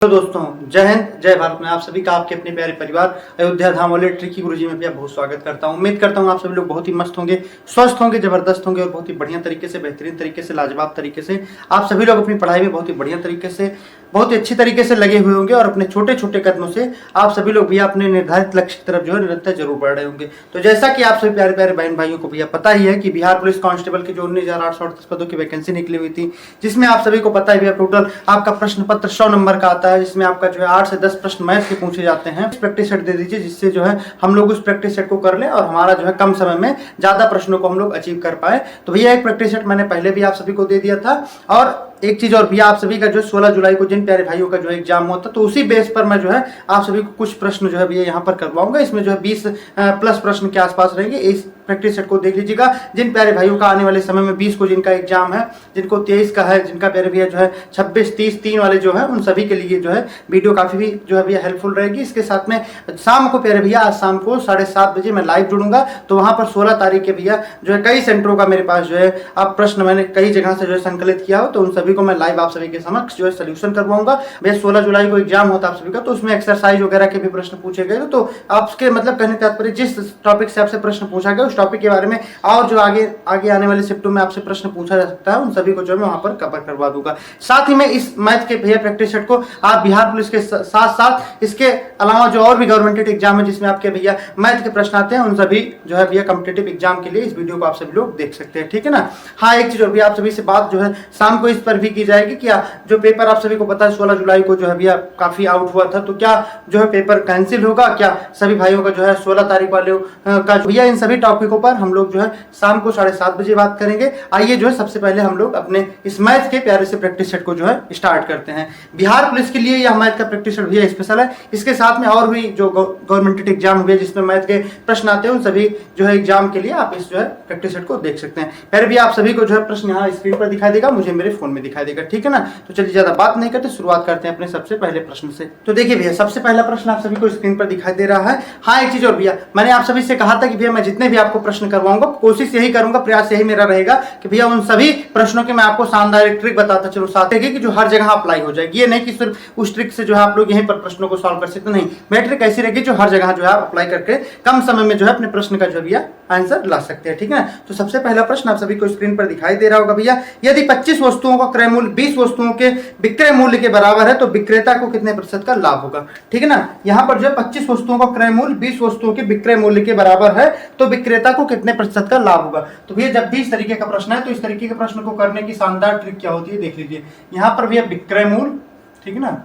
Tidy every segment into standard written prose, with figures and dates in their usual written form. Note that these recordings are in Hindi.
तो दोस्तों, जय हिंद जय भारत में आप सभी का आपके अपने प्यारे परिवार अयोध्या धाम वाले ट्रिकी गुरुजी में भी आप बहुत स्वागत करता हूं। उम्मीद करता हूं आप सभी लोग बहुत ही मस्त होंगे, स्वस्थ होंगे, जबरदस्त होंगे और बहुत ही बढ़िया तरीके से, बेहतरीन तरीके से, लाजवाब तरीके से आप सभी लोग अपनी पढ़ाई में बहुत ही बढ़िया तरीके से, बहुत ही अच्छी तरीके से लगे हुए होंगे और अपने छोटे छोटे कदमों से आप सभी लोग भी अपने निर्धारित लक्ष्य की तरफ जो है निरंतर जरूर बढ़ रहे होंगे। तो जैसा कि आप सभी प्यारे प्यारे बहन भाइयों को भैया पता ही है कि बिहार पुलिस कांस्टेबल की जो 19,838 पदों की वैकेंसी निकली हुई थी, जिसमें आप सभी को पता है भैया टोटल आपका प्रश्न पत्र 100 नंबर का आता है, जिसमें आपका जो है 8 से 10 प्रश्न मैथ के पूछे जाते हैं। प्रैक्टिस सेट दे दीजिए जिससे जो है हम लोग उस प्रैक्टिस सेट को कर लें और हमारा जो है कम समय में ज्यादा प्रश्नों को हम लोग अचीव कर पाए। तो भैया एक प्रैक्टिस सेट मैंने पहले भी आप सभी को दे दिया था और एक चीज और भैया आप सभी का जो 16 जुलाई को जिन प्यारे भाइयों का जो एग्जाम हुआ था, तो उसी बेस पर मैं जो है आप सभी को कुछ प्रश्न जो है भैया यहाँ पर करवाऊंगा। इसमें जो है 20 प्लस प्रश्न के आसपास रहेंगे। इस प्रैक्टिस सेट को देख लीजिएगा। जिन प्यारे भाइयों का आने वाले समय में 20 को जिनका एग्जाम है, जिनको 23 का है, जिनका प्यारे भैया जो है 26, 30, 3 वाले जो है, उन सभी के लिए जो है वीडियो काफी भी जो है भैया हेल्पफुल रहेगी। इसके साथ में शाम को प्यारे भैया आज शाम को 7:30 बजे मैं लाइव जुड़ूंगा। तो वहां पर 16 तारीख के भैया जो है कई सेंटरों का मेरे पास जो है अब प्रश्न मैंने कई जगह से जो है संकलित किया हो, तो उन सभी को मैं लाइव आप सभी के समक्ष जो है सोल्यूशन करवाऊंगा। भैया 16 जुलाई को एग्जाम होता है आप सभी का, तो उसमें एक्सरसाइज वगैरह के भी प्रश्न पूछे गए। तो आपके मतलब कहने तात्पर्य जिस टॉपिक से आपसे प्रश्न पूछा गया उस टॉपिक के बारे में और जो आगे आने वाले शिफ्टों में आपसे प्रश्न पूछा जा सकता है, उन सभी को जो मैं वहां पर कवर करवा दूंगा। साथ ही में इस मैथ के भैया प्रैक्टिस सेट को आप बिहार पुलिस के साथ साथ इसके अलावा जो और भी गवर्नमेंट एग्जाम है जिसमें आपके भैया मैथ के प्रश्न आते हैं, उन सभी जो है भैया कॉम्पिटिटिव एग्जाम के लिए इस वीडियो को आप सभी लोग देख सकते हैं, ठीक है ना। हाँ, एक चीज और भी आप सभी से बात जो है शाम को इस पर भी की जाएगी कि जो पेपर आप सभी को पता है 16 जुलाई को जो है भैया काफी आउट हुआ था, तो क्या जो है पेपर कैंसिल होगा, क्या सभी भाइयों का जो है 16 तारीख वाले का भैया इन सभी टॉपिकों पर हम लोग जो है शाम को 7:30 बजे बात करेंगे। आइए जो है सबसे पहले हम लोग अपने इस मैथ के प्यारे से प्रैक्टिस सेट को जो है स्टार्ट करते हैं। बिहार पुलिस के लिए यह मैथ का प्रैक्टिस सेट भैया स्पेशल है। इसके साथ में और भी जो गवर्नमेंट एग्जाम हुए जिसमें मैथ के प्रश्न आते हैं, उन सभी जो है एग्जाम के लिए आप इस जो है प्रैक्टिस सेट को देख सकते हैं। फिर भी आप सभी को जो है प्रश्न यहाँ स्क्रीन पर दिखाई देगा, मुझे मेरे फोन में दिखाई देगा, ठीक है ना। तो चलिए ज्यादा बात नहीं करते, शुरुआत करते हैं अपने सबसे पहले प्रश्न से। तो देखिए भैया सबसे पहला प्रश्न आप सभी को स्क्रीन पर दिखाई दे रहा है। हाँ, एक चीज और भैया, मैंने आप सभी से कहा था कि भैया मैं जितने भी आपको प्रश्न करवाऊंगा कोशिश यही करूंगा, प्रयास यही मेरा रहेगा कि भैया उन सभी प्रश्नों के मैं आपको शानदार एक ट्रिक बताता चलो साथ कि जो हर जगह अप्लाई हो जाएगी। ये नहीं कि सिर्फ उस ट्रिक से जो है आप लोग यहीं पर प्रश्नों को सॉल्व कर सकते, नहीं, मेरी ट्रिक ऐसी रहेगी जो हर जगह जो है आप अप्लाई करके कम समय में जो है अपने प्रश्न का जो भैया आंसर ला सकते हैं, ठीक है। तो सबसे पहला प्रश्न आप सभी को स्क्रीन पर दिखाई दे रहा होगा भैया, यदि 25 वस्तुओं का क्रय मूल्य 20 वस्तुओं के विक्रय मूल्य के बराबर है तो विक्रेता को कितने प्रतिशत का लाभ होगा, ठीक है ना। यहाँ पर जो है 25 वस्तुओं का क्रय मूल्य 20 वस्तुओं के विक्रय मूल्य के बराबर है तो विक्रेता को कितने प्रतिशत का लाभ होगा। तो भैया जब भी इस तरीके का प्रश्न है तो इस तरीके के प्रश्न को करने की शानदार ट्रिक क्या होती है देख लीजिए। यहाँ पर भैया विक्रय मूल्य, ठीक है ना,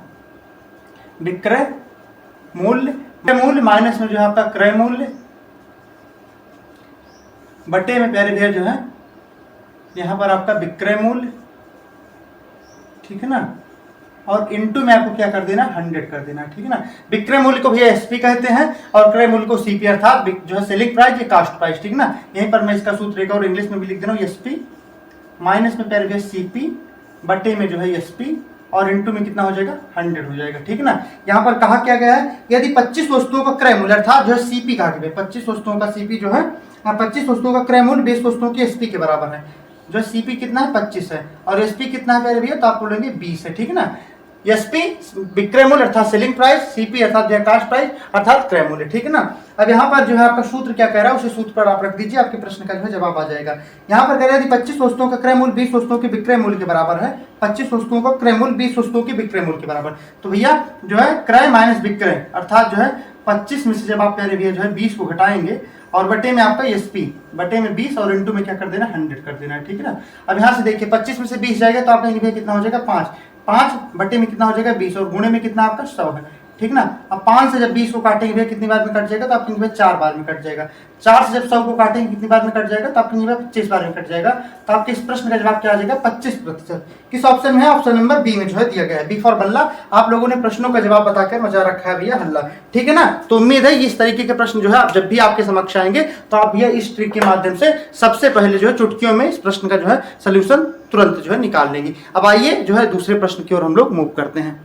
विक्रय मूल्य माइनस में जो है आपका क्रय मूल्य बटे में प्यारे भैया जो है यहाँ पर आपका विक्रय मूल्य, ठीक है ना, और इनटू में आपको क्या कर देना, 100 कर देना, ठीक है ना। विक्रय मूल्य को भैया एसपी कहते हैं और क्रय मूल्य को सीपी अर्थात जो है सेलिंग प्राइस या कास्ट प्राइस, ठीक है ना। यहीं पर मैं इसका सूत्र एक और इंग्लिश में भी लिख दे रहा हूँ, एसपी माइनस में प्यारे भैया सीपी बटे में जो है एसपी और इनटू में कितना हो जाएगा, 100 हो जाएगा, ठीक है ना। यहाँ पर कहा क्या गया है, यदि 25 वस्तुओं का क्रय मूल्य अर्थात जो है सीपी कहा गया, 25 वस्तुओं का सीपी जो है 25 वस्तुओं का क्रय मूल्य 20 वस्तुओं की एसपी के बराबर है। जो सीपी कितना है 25 है और एसपी कितना है प्यारे भैया, तो आप बोलेंगे 20 है, ठीक है ना। एसपी विक्रय मूल्य अर्थात सेलिंग प्राइस, सीपी अर्थात कास्ट प्राइस अर्थात क्रय मूल्य, ठीक है ना। अब यहाँ पर जो है आपका सूत्र क्या कह रहा है उसी सूत्र पर आप रख दीजिए, आपके प्रश्न का जो है जवाब आ जाएगा। यहाँ पर कह रहा है 25 वस्तुओं का क्रय मूल्य 20 वस्तुओं के विक्रय मूल्य के बराबर है, 25 वस्तुओं का क्रय मूल्य 20 वस्तुओं के विक्रय मूल्य के बराबर। तो भैया जो है क्रय माइनस विक्रय अर्थात जो है 25 में से जब आप प्यारे भैया जो है 20 को घटाएंगे और बटे में आपका एसपी बटे में 20 और इनटू में क्या कर देना, 100 कर देना है, ठीक है ना। अब यहाँ से देखिए 25 में से 20 जाएगा तो आपका कितना हो जाएगा, 5 बटे में कितना हो जाएगा 20 और गुणे में कितना आपका 100 है, ठीक ना। अब 5 से जब 20 को काटेंगे भैया कितनी बार में कट जाएगा, तो आपके 4 बार में कट जाएगा। 4 से जब 100 को काटेंगे कितनी बार में कट जाएगा, तो आपके 25 बार में कट जाएगा। तो आपके इस प्रश्न का जवाब क्या आ जाएगा, 25%। किस ऑप्शन में है, ऑप्शन नंबर बी में जो है दिया गया है, बी फॉर बल्ला। आप लोगों ने प्रश्नों का जवाब बताकर मजा रखा है भैया हल्ला, ठीक है ना। तो उम्मीद है इस तरीके के प्रश्न जो है आप जब भी आपके समक्ष आएंगे तो आप भैया इस ट्रिक के माध्यम से सबसे पहले जो है चुटकियों में इस प्रश्न का जो है सोल्यूशन तुरंत जो है निकाल लेंगे। अब आइए जो है दूसरे प्रश्न की ओर हम लोग मूव करते हैं।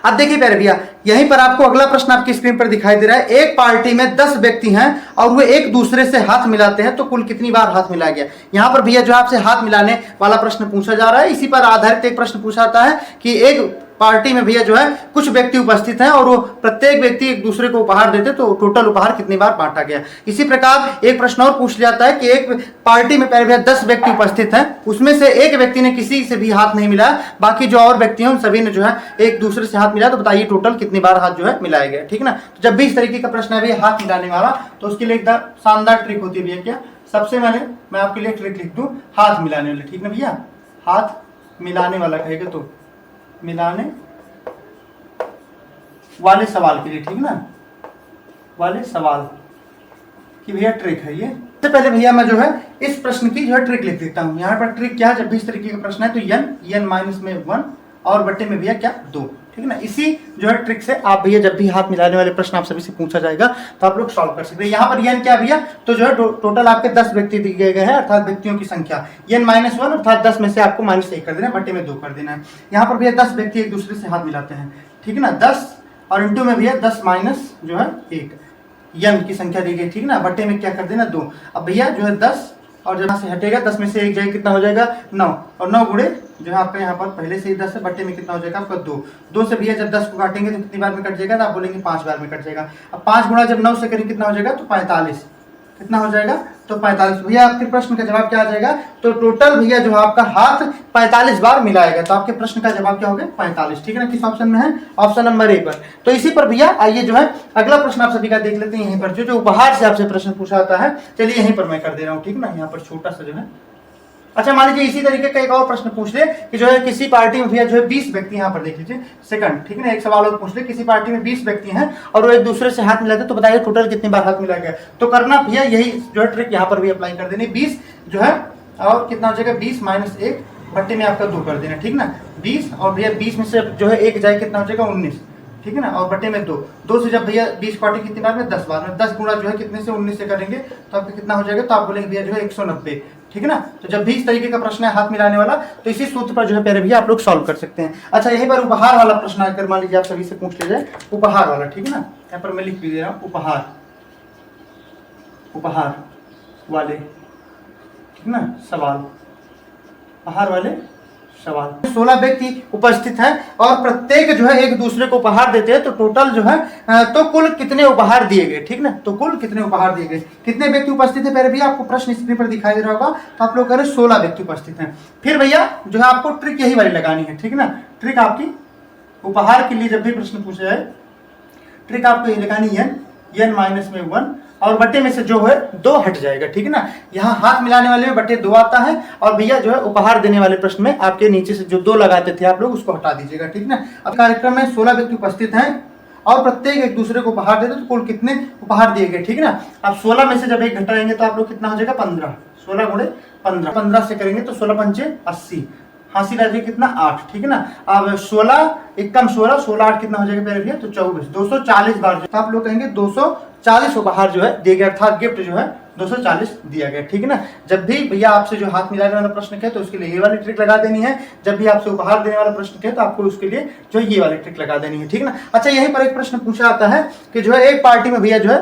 अब देखिए प्यारे भैया, यहीं पर आपको अगला प्रश्न आपकी स्क्रीन पर दिखाई दे रहा है। एक पार्टी में 10 व्यक्ति हैं और वे एक दूसरे से हाथ मिलाते हैं तो कुल कितनी बार हाथ मिलाया गया। यहाँ पर भैया जो आपसे हाथ मिलाने वाला प्रश्न पूछा जा रहा है, इसी पर आधारित एक प्रश्न पूछा जाता है कि एक पार्टी में भैया जो है कुछ व्यक्ति उपस्थित हैं और वो प्रत्येक व्यक्ति एक दूसरे को उपहार देते, तो टोटल उपहार कितनी बार बांटा गया। इसी प्रकार एक प्रश्न और पूछ लिया जाता है कि एक पार्टी में पहले भैया 10 व्यक्ति उपस्थित हैं, उसमें से एक व्यक्ति ने किसी से भी हाथ नहीं मिलाया, बाकी जो और व्यक्ति हैं उन सभी ने जो है एक दूसरे से हाथ मिलाया, तो बताइए टोटल कितनी बार हाथ जो है मिलाया गया। ठीक ना। तो जब भी इस तरीके का प्रश्न है भैया हाथ मिलाने वाला, तो उसके लिए एकदम शानदार ट्रिक होती है भैया। क्या सबसे पहले मैं आपके लिए ट्रिक लिख दूं, हाथ मिलाने वाले। ठीक ना भैया, हाथ मिलाने वाला कहेगा तो मिलाने वाले सवाल के लिए, ठीक ना, वाले सवाल की भैया ट्रिक है ये। सबसे पहले भैया मैं जो है इस प्रश्न की जो है ट्रिक लिख देता हूं। यहाँ पर ट्रिक क्या है, जब भी इस तरीके का प्रश्न है तो n माइनस में 1 और बट्टे में भैया क्या 2। ठीक है ना। इसी जो है ट्रिक से आप भैया जब भी हाथ मिलाने वाले प्रश्न आप सभी से पूछा जाएगा तो आप लोग सॉल्व कर सकते हैं। यहाँ पर n क्या भैया, तो जो है टोटल आपके 10 व्यक्ति दिए गए हैं, अर्थात व्यक्तियों की संख्या n-1 अर्थात 10 में से आपको -1 कर देना है, बट्टे में 2 कर देना है। यहाँ पर भैया 10 व्यक्ति एक दूसरे से हाथ मिलाते हैं। ठीक है ना, 10 और इंटू में भैया 10 माइनस जो है 1 n की संख्या दी गई। ठीक ना, बट्टे में क्या कर देना 2। अब भैया जो है 10 और जब से हटेगा 10 में से 1 जाएगा, कितना हो जाएगा 9, और 9 गुणे जो है आपका यहाँ पर पहले से ही 10 है, बट्टे में कितना हो जाएगा आपका 2 से भैया जब 10 को काटेंगे तो कितनी बार में कट जाएगा, तो आप बोलेंगे 5 बार में कट जाएगा। अब 5 गुणा जब 9 से करेंगे कितना हो जाएगा, तो 45। कितना हो जाएगा, तो 45। भैया आपके प्रश्न का जवाब क्या आ जाएगा, तो टोटल भैया जो आपका हाथ 45 बार मिलाएगा, तो आपके प्रश्न का जवाब क्या हो गया 45। ठीक है ना। किस ऑप्शन में है, ऑप्शन नंबर ए पर। तो इसी पर भैया आइए जो है अगला प्रश्न आप सभी का देख लेते हैं। यहीं पर जो उपहार से आपसे प्रश्न पूछा जाता है, चलिए यहीं पर मैं कर दे रहा हूँ। ठीक ना, यहाँ पर छोटा सा जो है, अच्छा मान लीजिए इसी तरीके का एक और प्रश्न पूछ ले कि जो है किसी पार्टी में भैया जो है 20 व्यक्ति, यहाँ पर देख लीजिए सेकंड। ठीक है ना, एक सवाल और पूछ ले, किसी पार्टी में 20 व्यक्ति हैं और वो एक दूसरे से हाथ मिलाते, तो बताइए टोटल कितनी बार हाथ मिलाया गया। तो करना भैया यही जो है ट्रिक यहाँ पर भी अप्लाई कर देनी, 20 जो है और कितना हो जाएगा 20 माइनस 1 बट्टे में आपका 2 कर देना। ठीक ना, 20 और भैया 20 में से जो है 1 जाए, कितना हो जाएगा 19। ठीक है ना, और बट्टे में 2 से जब भैया 20 काटे कितनी बार में 10 बार में, 10 गुणा जो है कितने से 19 से करेंगे तो आपका कितना हो जाएगा, तो आप बोलेंगे भैया जो है 190। ठीक है ना। तो जब भी इस तरीके का प्रश्न है हाथ मिलाने वाला, तो इसी सूत्र पर जो है प्यारे भैया आप लोग सॉल्व कर सकते हैं। अच्छा यहीं पर उपहार वाला प्रश्न आकर मान लीजिए आप सभी से पूछ ले जाए, उपहार वाला। ठीक है ना, यहाँ पर मैं लिख भी दे रहा हूँ उपहार, उपहार वाले, ठीक ना, सवाल, उपहार वाले सवाल। 16 व्यक्ति उपस्थित हैं और प्रत्येक जो है एक दूसरे को उपहार देते हैं, तो टोटल जो है तो कुल कितने उपहार दिए गए। ठीक ना, तो कुल कितने उपहार दिए गए, कितने व्यक्ति उपस्थित है पहले भैया आपको प्रश्न स्क्रीन पर दिखाई दे रहा होगा, तो आप लोग कह रहे 16 व्यक्ति उपस्थित हैं। फिर भैया जो है आपको ट्रिक यही वाली लगानी है। ठीक ना, ट्रिक आपकी उपहार के लिए जब भी प्रश्न पूछा जाए, ट्रिक आपको ये लगानी है n माइनस में 1 और बट्टे में से जो है 2 हट जाएगा। ठीक है ना, यहाँ हाथ मिलाने वाले में बट्टे 2 आता है और भैया जो है उपहार देने वाले प्रश्न में आपके नीचे से जो 2 लगाते थे आप लोग उसको हटा दीजिएगा। ठीक ना, अब कार्यक्रम में 16 व्यक्ति उपस्थित हैं और प्रत्येक एक दूसरे को उपहार देते, तो कुल कितने उपहार दिए गए। ठीक ना, अब 16 में से जब 1 घटाएंगे तो आप लोग कितना हो जाएगा 15, 16 गुणे 15, 15 से करेंगे तो 16 पंचे 80, हासिल आ जाएगा कितना 8। ठीक है ना, अब 16 एक कम 16, 16 8 कितना हो जाएगा पहले भैया, तो 24, 240 बार जो आप लोग कहेंगे 240 उपहार जो है दिए गए, अर्थात गिफ्ट जो है 240 दिया गया। ठीक है ना, जब भी भैया आपसे जो हाथ मिलाने वाला प्रश्न कहे तो उसके लिए ये वाली ट्रिक लगा देनी है, जब भी आपसे उपहार देने वाला प्रश्न कहे तो आपको उसके लिए जो ये वाली ट्रिक लगा देनी है। ठीक ना। अच्छा यहीं पर एक प्रश्न पूछा जाता है कि जो है एक पार्टी में भैया जो है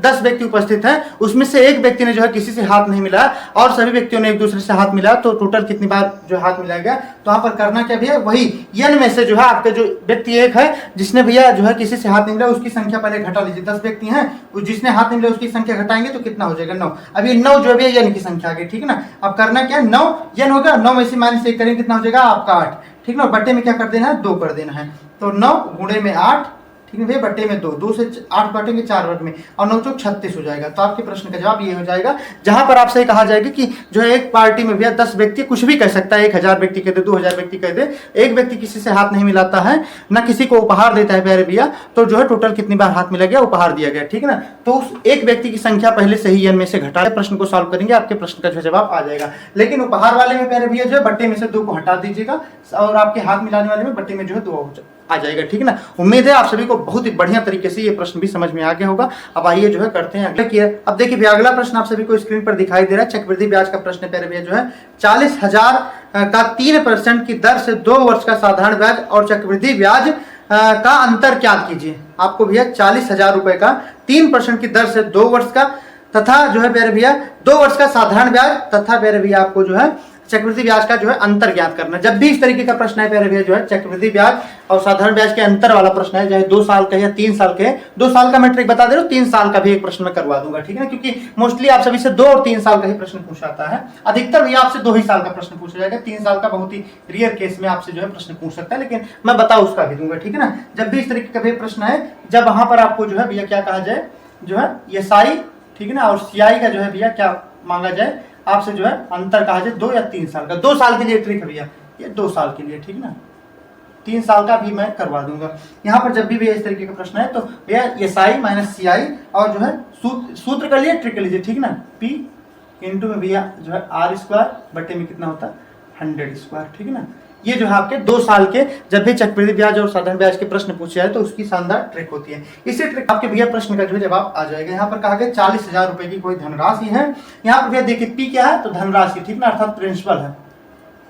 10 व्यक्ति उपस्थित हैं, उसमें से एक व्यक्ति ने जो है किसी से हाथ नहीं मिलाया और सभी व्यक्तियों ने एक दूसरे से हाथ मिलाया, तो टोटल कितनी बार जो हाथ मिलाया गया। तो यहाँ पर करना क्या भैया, वही n में से जो है आपका जो व्यक्ति एक है जिसने भैया जो है किसी से हाथ नहीं मिलाया, उसकी संख्या पहले घटा लीजिए। 10 व्यक्ति हैं, जिसने हाथ नहीं मिलाया उसकी संख्या घटाएंगे तो कितना हो जाएगा 9। अब ये 9 जो है n की संख्या आ गई। ठीक है ना, अब करना क्या, 9 n होगा, 9 में से माइनस 1 करेंगे कितना हो जाएगा आपका 8। ठीक ना, बट्टे में क्या कर देना है 2 कर देना है, तो 9 गुणे में 8। ठीक है भैया, बट्टे में 2 से 8 काटेंगे 4 वर्ग में और 9 चौक 36 हो जाएगा। तो आपके प्रश्न का जवाब ये हो जाएगा, जहां पर आपसे कहा जाएगा कि जो है एक पार्टी में भैया 10 व्यक्ति, कुछ भी कह सकता है, 1000 व्यक्ति कह दे, 2000 व्यक्ति कह दे, एक व्यक्ति किसी से हाथ नहीं मिलाता है, ना किसी को उपहार देता है प्यारे भैया, तो जो है टोटल कितनी बार हाथ मिला गया, उपहार दिया गया। ठीक है ना, तो उस एक व्यक्ति की संख्या पहले से ही n में से घटा प्रश्न को सॉल्व करेंगे, आपके प्रश्न का जो जवाब आ जाएगा। लेकिन उपहार वाले में प्यारे भैया जो है बट्टे में से 2 को हटा दीजिएगा और आपके हाथ मिलाने वाले में बट्टे में जो है 2 आ जाएगा। ठीक है ना, उम्मीद है आप सभी को बहुत ही बढ़िया तरीके से ये प्रश्न भी समझ में आ गया होगा। अब आइए जो है करते हैं अगला। अब देखिए भैया अगला प्रश्न आप सभी को स्क्रीन पर दिखाई दे रहा है, चक्रवृद्धि ब्याज का प्रश्न प्यारे भैया जो है 40,000 का 3% की दर से 2 वर्ष का साधारण ब्याज और चक्रवृद्धि ब्याज का अंतर क्या कीजिए। आपको भैया 40,000 रुपए का 3% की दर से 2 वर्ष का तथा जो है प्यारे भैया 2 वर्ष का साधारण ब्याज तथा प्यारे भैया आपको जो है चक्रवृद्धि ब्याज का जो है अंतर ज्ञात करना। जब भी इस तरीके का प्रश्न है प्यारे भैया जो है चक्रवृद्धि ब्याज और साधारण ब्याज के अंतर वाला प्रश्न है, चाहे 2 साल का या 3 साल के, 2 साल का मैं ट्रिक बता दे रहा हूँ, 3 साल का भी एक प्रश्न मैं करवा दूंगा, ठीक है, क्योंकि मोस्टली आप सभी से 2 और 3 साल का ही प्रश्न पूछा जाता है। अधिकतर भैया आपसे 2 ही साल का प्रश्न पूछा जाएगा, 3 साल का बहुत ही रेयर केस में आपसे जो है प्रश्न पूछ सकता है, लेकिन मैं बता उसका भी दूंगा, ठीक है ना। जब भी इस तरीके का भी प्रश्न है, जब वहां पर आपको जो है भैया क्या कहा जाए, जो है एसआई, ठीक है ना, और सीआई का जो है भैया क्या मांगा जाए आपसे, जो है अंतर कहा जाए 2 या 3 साल का। 2 साल के लिए ट्रिक है भैया, ये 2 साल के लिए, ठीक है ना। 3 साल का भी मैं करवा दूंगा। यहाँ पर जब भी भैया इस तरीके का प्रश्न है तो भैया एसआई माइनस सीआई और जो है सूत्र कर लिए, ट्रिक कर लीजिए, ठीक है ना। पी इंटू में भैया जो है आर स्क्वायर बटे में कितना होता है 100 स्क्वायर, ठीक है ना। ये जो है आपके 2 साल के जब भी चक्रवृद्धि ब्याज और साधारण ब्याज के प्रश्न पूछे जाए तो उसकी शानदार ट्रिक होती है। इसी ट्रिक आपके भैया प्रश्न का जो है जवाब आ जाएगा। यहाँ पर कहा गया 40,000 रुपए की कोई धनराशि है। यहाँ पर भैया देखिए पी क्या है, तो धनराशि, ठीक ना, अर्थात प्रिंसिपल है।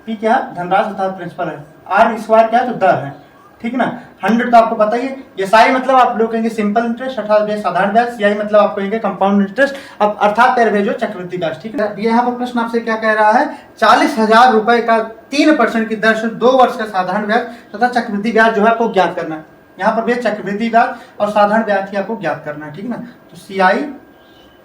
पी क्या है, धनराशि अर्थात प्रिंसिपल है। आर स्क्वायर क्या है, तो दर है, ठीक ना। 100 तो आपको पता ही है। एसआई मतलब आप लोग कहेंगे सिंपल इंटरेस्ट अर्थात साधारण ब्याज, सीआई मतलब आप कहेंगे कंपाउंड इंटरेस्ट, अब अर्थात जो चक्रवृद्धि ब्याज, ठीक है। यहाँ पर प्रश्न आपसे क्या कह रहा है, 40,000 रुपए का 3% की दर से 2 वर्ष का साधारण ब्याज तथा चक्रवृद्धि ब्याज जो है आपको ज्ञात करना है। यहाँ पर भी चक्रवृद्धि ब्याज और साधारण ब्याज ही आपको ज्ञात करना है, ठीक ना। तो सीआई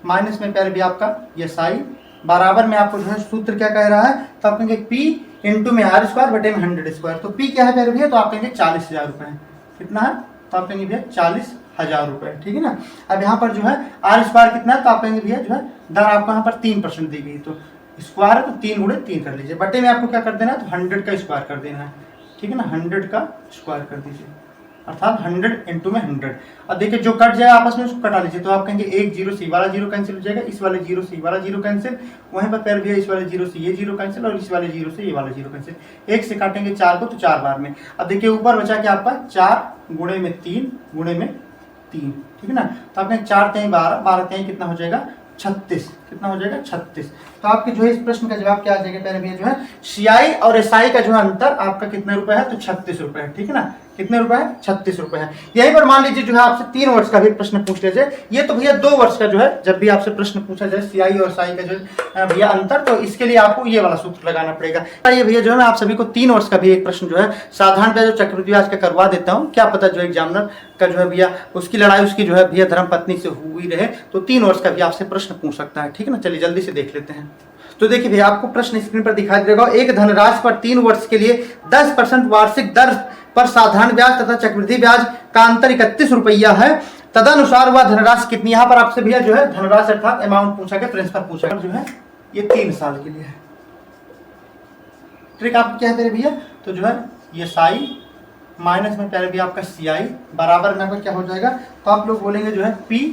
माइनस में प्यारे भी आपका एसआई बराबर में आपको जो है सूत्र क्या कह रहा है, तो आप कहेंगे पी इंटू में आर स्क्वायर बटे में 100 स्क्वायर। तो पी क्या है प्यारे भैया, तो आप कहेंगे 40,000 रुपए, कितना है, तो आप कहेंगे भैया 40,000 रुपए, ठीक है ना। अब यहाँ पर जो है आर स्क्वायर कितना है, तो आप कहेंगे भैया जो है दर आपको यहाँ पर 3% दी गई, तो स्क्वायर है तो 3 गुणे 3 कर लीजिए, बटे में आपको क्या कर देना है, तो 100 का स्क्वायर कर देना है, ठीक है ना। 100 का स्क्वायर कर दीजिए अर्थात 100 इंटू में 100। अब देखिए जो कट जाएगा आपस में उसको कटा लीजिए, तो आप कहेंगे एक जीरो से वाला जीरो कैंसिल हो जाएगा, इस वाले जीरो से वाला जीरो कैंसिल, वहीं पर पैर भी इस वाले जीरो से ये जीरो कैंसिल और इस वाले जीरो से ये वाला जीरो कैंसिल। 1 से काटेंगे 4 को तो 4 बार में। अब देखिए ऊपर बचा कि आपका 4 गुणे में 3 गुणे में 3, ठीक है ना। तो आपने 4 3 12, 12 3 कितना हो जाएगा 36, कितना हो जाएगा 36। तो आपके जो है इस प्रश्न का जवाब क्या आ जाएगा प्यारे भैया, जो है सीआई और एसआई का जो है अंतर आपका कितने रुपए है, तो 36 रुपए है, ठीक है ना। कितने रुपए है, 36 रुपए है। यहीं पर मान लीजिए जो है आपसे 3 वर्ष का भी प्रश्न पूछ लीजिए, ये तो भैया 2 वर्ष का जो है जब भी आपसे प्रश्न पूछा जाए सीआई और एसआई का जो है भैया अंतर, तो इसके लिए आपको ये वाला सूत्र लगाना पड़ेगा। ये भैया जो है मैं आप सभी को 3 वर्ष का भी एक प्रश्न जो है साधारण ब्याज और चक्रवृद्धि ब्याज का करवा देता हूँ, क्या पता जो एग्जामिनर का जो है भैया उसकी लड़ाई उसकी जो है भैया धर्मपत्नी से हुई रहे, तो 3 वर्ष का भी आपसे प्रश्न पूछ सकता है, ठीक है ना। चलिए जल्दी से देख लेते हैं। तो देखिए भैया आपको प्रश्न स्क्रीन पर दिखाई देगा, एक धनराशि पर 3 वर्ष के लिए 10% वार्षिक दर पर साधारण ब्याज तथा चक्रवृद्धि ब्याज का अंतर 31 रुपया है, तदनुसार वह धनराशि कितनी। यहाँ पर आपसे भैया जो है धनराशि अर्थात अमाउंट पूछा गया, प्रिंसिपल पूछा गया, जो है ये 3 साल के लिए है। ट्रिक आपकी क्या है मेरे भैया, तो जो है ये साई माइनस में प्यारे भैया आपका सीआई बराबर में आपका क्या हो जाएगा, तो आप लोग बोलेंगे जो है पी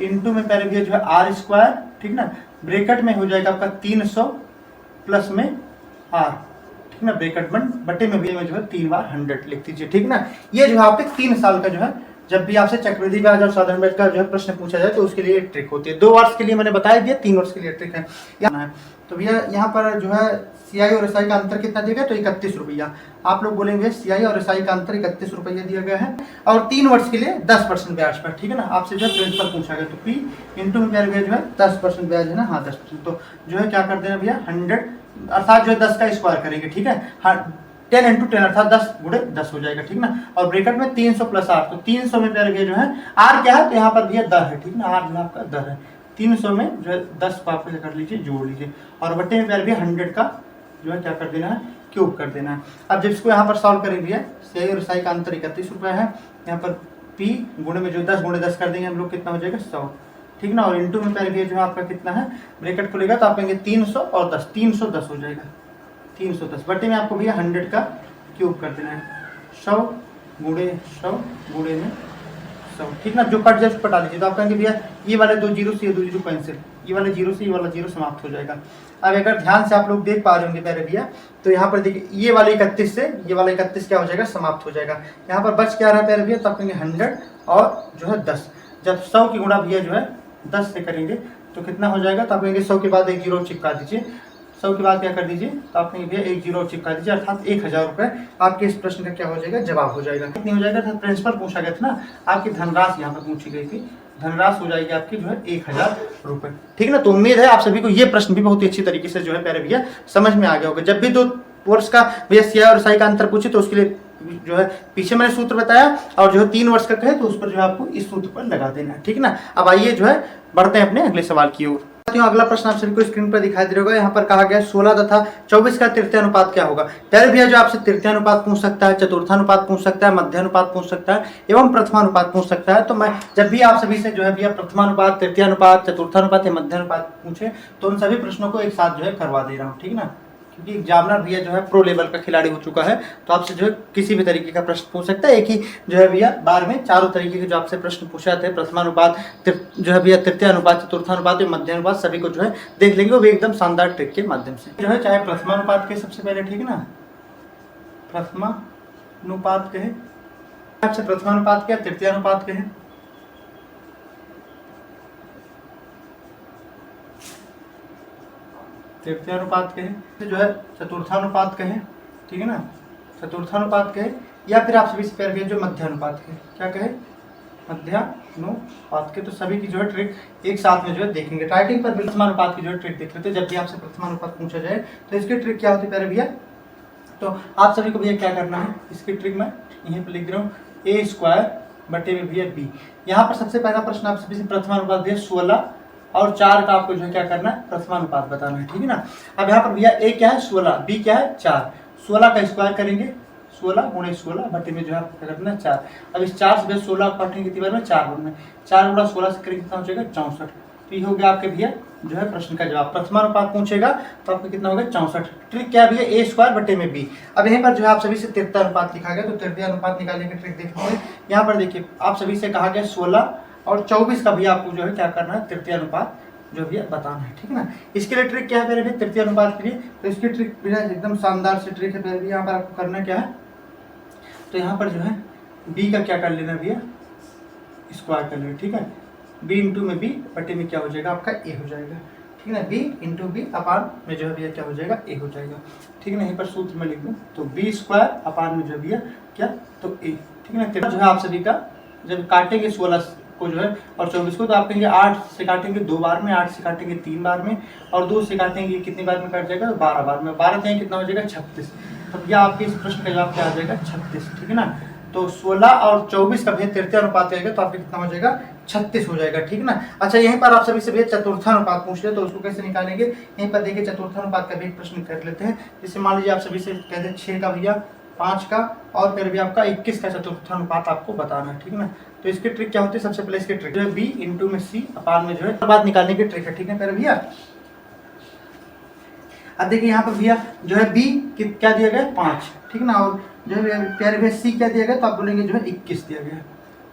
इंटू में प्यारे भैया जो है आर स्क्वायर, ठीक ना, ब्रैकेट में हो जाएगा आपका 300 प्लस में आर, ठीक ना, ब्रैकेट बन बटे में भी जो है 3 बार 100 लिख दीजिए, ठीक ना। ये जो है आपके 3 साल का जो है जब भी आपसे चक्रवृद्धि ब्याज और साधारण ब्याज का जो है प्रश्न पूछा जाए तो उसके लिए ट्रिक होती है। 2 वर्ष के लिए मैंने बताया दिया, 3 वर्ष के लिए ट्रिक है। तो भैया यहाँ पर जो है सीआई और एसआई का अंतर कितना दिया गया, तो 31 रुपया। आप लोग बोलेंगे सीआई और एसआई का अंतर 31 रुपया दिया गया है और 3 वर्ष के लिए 10% ब्याज पर, ठीक है ना। आपसे जो है प्रिंसिपल पूछा गया, तो पी इंटू में प्यार भैया जो है 10% ब्याज है ना, हाँ 10%, तो जो है क्या कर देना भैया 100 अर्थात जो है 10 का स्क्वायर करेंगे, ठीक है, हाँ 10 इंटू 10 अर्थात 10 गुणे 10 हो जाएगा, ठीक ना। और ब्रैकेट में 300 प्लस आर, तो 300 में प्यार भैया जो है आर क्या है, तो यहाँ पर भैया दर है, ठीक ना, आर जो है आपका दर है। 300 में जो है 10 को आप कर लीजिए, जोड़ लीजिए, और बटे में प्यार भैया 100 का जो है क्या कर देना है, क्यूब कर देना है। अब जब इसको यहाँ पर सॉल्व करेंगे सीआई और एसआई का अंतर 31 रुपया है, यहाँ पर पी गुणे में जो 10 गुणे 10 कर देंगे हम लोग, कितना हो जाएगा 100, ठीक ना। और इंटू में प्यार भैया जो है आपका कितना है, ब्रैकेट खुलेगा तो आप कहेंगे 300 और 10, 310 हो जाएगा, 310 बटे में आपको भैया 100 का क्यूब कर देना है, 100 गुणे 100 गुणे में 100, ठीक ना। जो कट जाए उसको कटा लीजिए, तो आप कहेंगे भैया ये वाले 2 जीरो से ये 2 जीरो कैंसिल, ये वाले जीरो से ये वाला जीरो समाप्त हो जाएगा। अब अगर ध्यान से आप लोग देख पा रहे होंगे प्यारे भैया, तो यहाँ पर देखिए ये वाले 31 से ये वाला 31 क्या हो जाएगा, समाप्त हो जाएगा। यहाँ पर बच क्या रहा है प्यारे भैया, तो आप कहेंगे 100 और जो है 10, जब 100 की गुणा भैया जो है 10 से करेंगे तो कितना हो जाएगा, तो आप कहेंगे 100 के बाद एक जीरो चिपका दीजिए, 100 के बाद क्या कर दीजिए, तो आप कहेंगे भैया एक जीरो चिपका दीजिए, अर्थात 1000 रुपये आपके इस प्रश्न का क्या हो जाएगा, जवाब हो जाएगा। कितनी हो जाएगा, प्रिंसिपल पूछा गया था ना, आपकी धनराशि यहाँ पर पूछी गई थी, धनराशि हो जाएगी आपकी जो है 1000 रुपये। ठीक ना। तो उम्मीद है आप सभी को ये प्रश्न भी बहुत ही अच्छी तरीके से जो है प्यारे भैया समझ में आ गया होगा। जब भी 2 वर्ष का भैया सिया और साई का अंतर पूछे तो उसके लिए जो है पीछे मैंने सूत्र बताया, और जो है 3 वर्ष का कहे तो उस पर जो है आपको इस सूत्र पर लगा देना है। ठीक ना। अब आइए जो है बढ़ते हैं अपने अगले सवाल की ओर। अगला प्रश्न आप सभी को स्क्रीन पर दिखाई दे रहा होगा। यहाँ पर कहा गया 16 तथा 24 का तृतीय अनुपात क्या होगा। प्यारे भैया जो आपसे तृतीय अनुपात पूछ सकता है, चतुर्थानुपात पूछ सकता है, मध्यानुपात पूछ सकता है एवं प्रथमानुपात पूछ सकता है। तो मैं जब भी आप सभी से जो है भैया प्रथमानुपात, तृतीयानुपात, चतुर्थानुपात या मध्यानुपात पूछे तो उन सभी प्रश्नों को एक साथ जो है करवा दे रहा हूँ। ठीक ना। क्योंकि एग्जामिनर भैया जो है प्रो लेवल का खिलाड़ी हो चुका है, तो आपसे जो है किसी भी तरीके का प्रश्न पूछ सकता है। एक ही जो है भैया बार में चारों तरीके के जो आपसे प्रश्न पूछे जाते हैं, प्रथमानुपात, जो है भैया तृतीयानुपात, चतुर्थानुपात, मध्यानुपात, सभी को जो है देख लेंगे, वो भी एकदम शानदार ट्रिक के माध्यम से जो है। चाहे प्रथमानुपात के सबसे पहले, ठीक ना, प्रथमानुपात कहे आपसे, प्रथमानुपात क्या, तृतीयानुपात कहे, तृतीयानुपात कहे, जो है चतुर्थानुपात कहे, ठीक है ना, चतुर्थानुपात कहे, या फिर आप सभी से प्यार कहे जो मध्यानुपात कहे, क्या कहे, मध्यानुपात के। तो सभी की जो है ट्रिक एक साथ में जो है देखेंगे। राइटिंग पर प्रथमानुपात की जो है ट्रिक देख लेते हैं। जब भी आपसे प्रथमानुपात पूछा जाए तो इसकी ट्रिक क्या होती है प्यारे भैया। तो आप सभी को भैया क्या करना है, इसकी ट्रिक मैं यहीं पर लिख दे रहा हूँ, a² बटे में भैया b। यहाँ पर सबसे पहला प्रश्न आप सभी से प्रथमानुपात दिया 16 और 4 का आपको जो है क्या करना है, प्रथमानुपात बताना है। ठीक है ना। अब यहाँ पर भैया a क्या है 16, b क्या है 4, 16 का स्क्वायर करेंगे, 16 गुणे 16 बटे में जो है क्या करना है 4। अब इस 4 से 16 काटेंगे कितनी बार में, 4 बार में, 4 गुणा 16 से करेंगे कितना हो जाएगा 64। तो ये हो गया आपके भैया जो है प्रश्न का जवाब। प्रथमानुपात पूछेगा तो आपको कितना होगा 64। ट्रिक क्या है भैया, a² बटे में b। अब यहाँ पर जो है आप सभी से तृतीय अनुपात लिखा गया, तो तृतीय अनुपात निकालने की ट्रिक देखते हैं। यहाँ पर देखिए आप सभी से कहा गया 16 और 24 का भी आपको जो है क्या करना है, तृतीय अनुपात जो भी बताना है। ठीक है ना। इसके लिए ट्रिक क्या है मेरे भी तृतीय अनुपात के लिए, तो इसकी ट्रिक भैया एकदम शानदार से ट्रिक है। मेरे यहाँ पर आपको करना क्या है, तो यहाँ पर जो है b का क्या कर लेना भैया, स्क्वायर कर लेना। ठीक है। b इंटू में b बटे में क्या हो जाएगा आपका a हो जाएगा। ठीक है ना। b इंटू b अपान में जो है भैया क्या हो जाएगा, a हो जाएगा। ठीक है ना। यहीं पर सूत्र में लिख दूँ तो b² अपान में जो है भैया क्या, तो a। ठीक है ना। जो है आप सभी का जब काटेंगे 16 को जो है और 24 को, तो आप कहेंगे 8 से काटेंगे 2 बार में, 8 से काटेंगे 3 बार में, और 2 से काटेंगे कितनी बार में कट जाएगा, 12 बार में। 12 देंगे कितना हो जाएगा 36। तो भैया आपके इस प्रश्न का जवाब क्या आ जाएगा 36। ठीक है ना। तो 16 और 24 का भैया तृतीय अनुपात रहेगा तो आपके कितना हो जाएगा 36 हो जाएगा। ठीक ना। अच्छा यहीं पर आप सभी से भैया चतुर्थानुपात पूछ ले तो उसको कैसे निकालेंगे, यहीं पर देखिए चतुर्थानुपात का भी एक प्रश्न कर लेते हैं। जैसे मान लीजिए आप सभी से कहते हैं 6 का भैया, 5 का और फिर भी आपका 21 का चतुर्थानुपात आपको बताना है। ठीक है ना। तो इसकी ट्रिक क्या होती है, सबसे पहले इसकी ट्रिक जो है b इंटू में c अपान में जो है अनुपात निकालने की ट्रिक है। ठीक है फिर भैया। अब देखिए यहाँ पर भैया जो है b क्या दिया गया 5, ठीक ना, और जो है प्यारे भैया c क्या दिया गया, तो आप बोलेंगे जो है 21 दिया गया,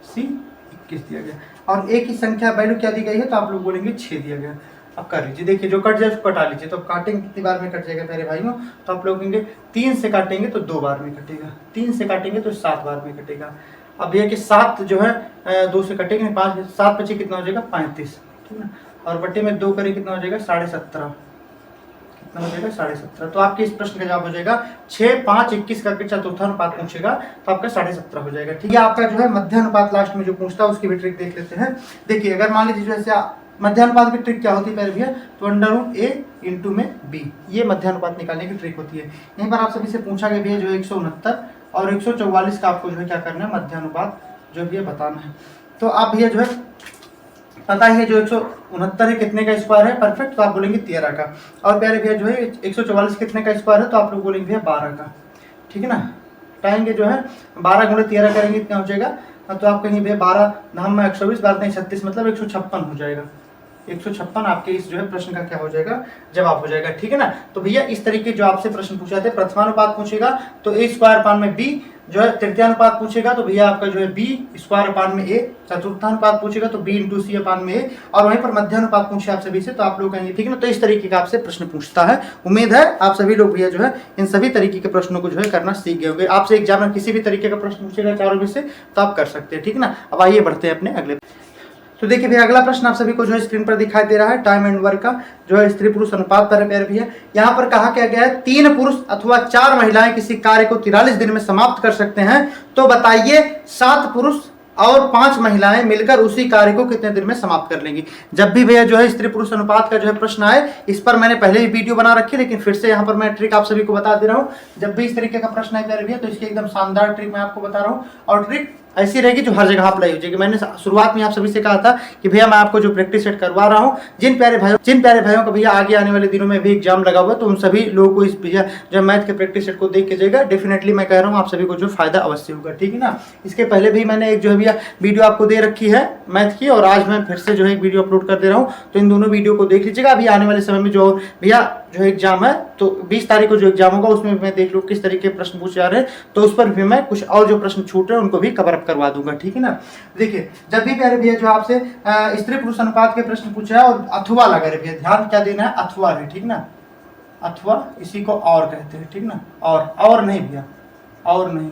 c 21 दिया गया, और a की संख्या वैल्यू क्या दी गई है, तो आप लोग बोलेंगे 6 दिया गया। अब कर लीजिए, देखिए जो कट जाए उसको कटा लीजिए। तो काटेंगे कितनी बार में कट जाएगा प्यारे भाइयों, तो आप लोग कहेंगे 3 से काटेंगे तो 2 बार में कटेगा, 3 से काटेंगे तो 7 बार में कटेगा। अब ये कि 7 जो है 2 से कटेंगे, 5 7 बचे कितना हो जाएगा 35, ठीक है, और बटे में 2 करें कितना हो जाएगा 17.5, कितना हो जाएगा 17.5। तो आपके इस प्रश्न का जवाब हो जाएगा 6, 5, 21 करके चतुर्थानुपात पूछेगा तो आपका 17.5 हो जाएगा। ठीक है। आपका जो है मध्यानुपात लास्ट में जो पूछता है उसकी भी ट्रिक देख लेते हैं। देखिए अगर मान लीजिए जैसे मध्यानुपात की ट्रिक क्या होती है पहले भैया, तो √a इंटू में b, ये मध्यानुपात निकालने की ट्रिक होती है। यहीं पर आप सभी से पूछा गया भैया जो 169 और 144 का आपको जो है क्या करना है, मध्यानुपात जो भी बताना है। तो आप भैया जो है पता है जो 169 है कितने का स्क्वायर है, परफेक्ट, तो आप बोलेंगे 13 का, और प्यारे भैया जो है 144 कितने का स्क्वायर है, तो आप लोग बोलेंगे भैया 12 का। ठीक है ना। टाइम जो है 12 गुणे 13 करेंगे कितना हो जाएगा, तो आप कहेंगे भैया 12 धाम में 124 12 36 मतलब 156 हो जाएगा। 156 आपके इस जो है प्रश्न का क्या हो जाएगा, जवाब हो जाएगा। ठीक है ना। तो भैया इस तरीके जो आपसे प्रश्न पूछा थे, प्रथमानुपात पूछेगा तो a² अपान में b, जो है तृतीयानुपात पूछेगा तो भैया आपका जो है b² अपान में a, चतुर्थानुपात पूछेगा तो b इंटू c अपान में a, और वहीं पर मध्यानुपात पूछे आप सभी से तो आप लोग कहेंगे। ठीक है ना। तो इस तरीके का आपसे प्रश्न पूछता है। उम्मीद है आप सभी लोग भैया जो है इन सभी तरीके के प्रश्नों को जो है करना सीख गए होंगे। आपसे एग्जाम में किसी भी तरीके का प्रश्न पूछेगा चारों में से तो आप कर सकते हैं। ठीक है ना। अब आइए बढ़ते हैं अपने अगले। तो देखिए भैया अगला प्रश्न आप सभी को जो है स्क्रीन पर दिखाई दे रहा है, टाइम एंड वर्क का जो है स्त्री पुरुष अनुपात पर है प्यारे भैया। यहाँ पर कहा क्या गया है 3 पुरुष अथवा 4 महिलाएं किसी कार्य को 43 दिन में समाप्त कर सकते हैं, तो बताइए 7 पुरुष और 5 महिलाएं मिलकर उसी कार्य को कितने दिन में समाप्त कर लेंगी। जब भी भैया जो है स्त्री पुरुष अनुपात का जो है प्रश्न आए, इस पर मैंने पहले ही वीडियो बना रखी है, लेकिन फिर से यहाँ पर मैं ट्रिक आप सभी को बता दे रहा हूँ। जब भी इस तरीके का प्रश्न है भैया तो इसकी एकदम शानदार ट्रिक मैं आपको बता रहा हूँ, और ट्रिक ऐसी रहेगी जो हर जगह अप्लाई हो जाएगी। मैंने शुरुआत में आप सभी से कहा था कि भैया मैं आपको जो प्रैक्टिस सेट करवा रहा हूँ, जिन प्यारे भाइयों का भैया आगे आने वाले दिनों में भी एग्जाम लगा हुआ, तो उन सभी लोगों को इस भैया जो मैथ के प्रैक्टिस सेट को देख के जाएगा, डेफिनेटली मैं कह रहा हूँ आप सभी को जो फायदा अवश्य होगा, ठीक है ना। इसके पहले भी मैंने एक जो है भैया वीडियो आपको दे रखी है मैथ की, और आज मैं फिर से जो है एक वीडियो अपलोड कर दे रहा हूँ, तो इन दोनों वीडियो को देख लीजिएगा। अभी आने वाले समय में जो भैया जो एग्जाम है, तो 20 तारीख को जो एग्जाम होगा उसमें मैं देख लूँ किस तरीके के प्रश्न पूछे जा रहे हैं, तो उस पर भी मैं कुछ और जो प्रश्न छूट रहे हैं उनको भी कवर अप करवा दूंगा, ठीक है ना। देखिए जब भी प्यारे भैया जो आपसे स्त्री पुरुष अनुपात के प्रश्न पूछे है और अथवा लगा रहे भैया, ध्यान क्या देना है, अथवा है, ठीक ना। अथवा इसी को और कहते हैं, ठीक ना। और नहीं भैया, और नहीं,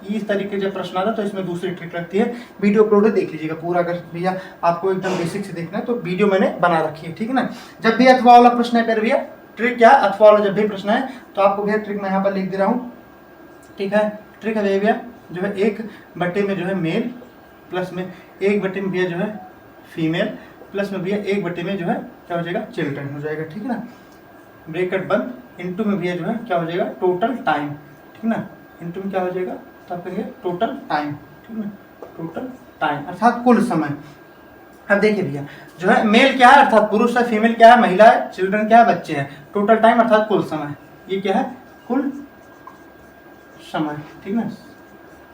इस तरीके जब प्रश्न आता है तो इसमें दूसरी ट्रिक लगती है। वीडियो अपलोड देख लीजिएगा पूरा, अगर भैया आपको एकदम बेसिक से देखना है तो वीडियो मैंने बना रखी है, ठीक है ना। जब भी अथवा वाला प्रश्न है प्यारे भैया, ट्रिक क्या, अथवा वाला जब भी प्रश्न है तो आपको भैया ट्रिक मैं यहाँ पर लिख दे रहा हूँ, ठीक है। ट्रिक है भैया जो है 1/, में जो है मेल, प्लस में 1/, में भैया जो है फीमेल, प्लस में भैया 1/, में जो है क्या हो जाएगा, चिल्ड्रन हो जाएगा, ठीक है ना। ब्रैकेट बंद, इनटू में भैया जो है क्या हो जाएगा, टोटल टाइम, ठीक है ना। इनटू में क्या हो जाएगा, तो आप कहेंगे टोटल टाइम, ठीक है ना, टोटल टाइम अर्थात कुल समय। अब देखिए भैया जो है मेल क्या है अर्थात पुरुष है, फीमेल क्या है महिला है, चिल्ड्रन क्या है बच्चे हैं, टोटल टाइम अर्थात कुल समय, ये क्या है, कुल समय, ठीक है।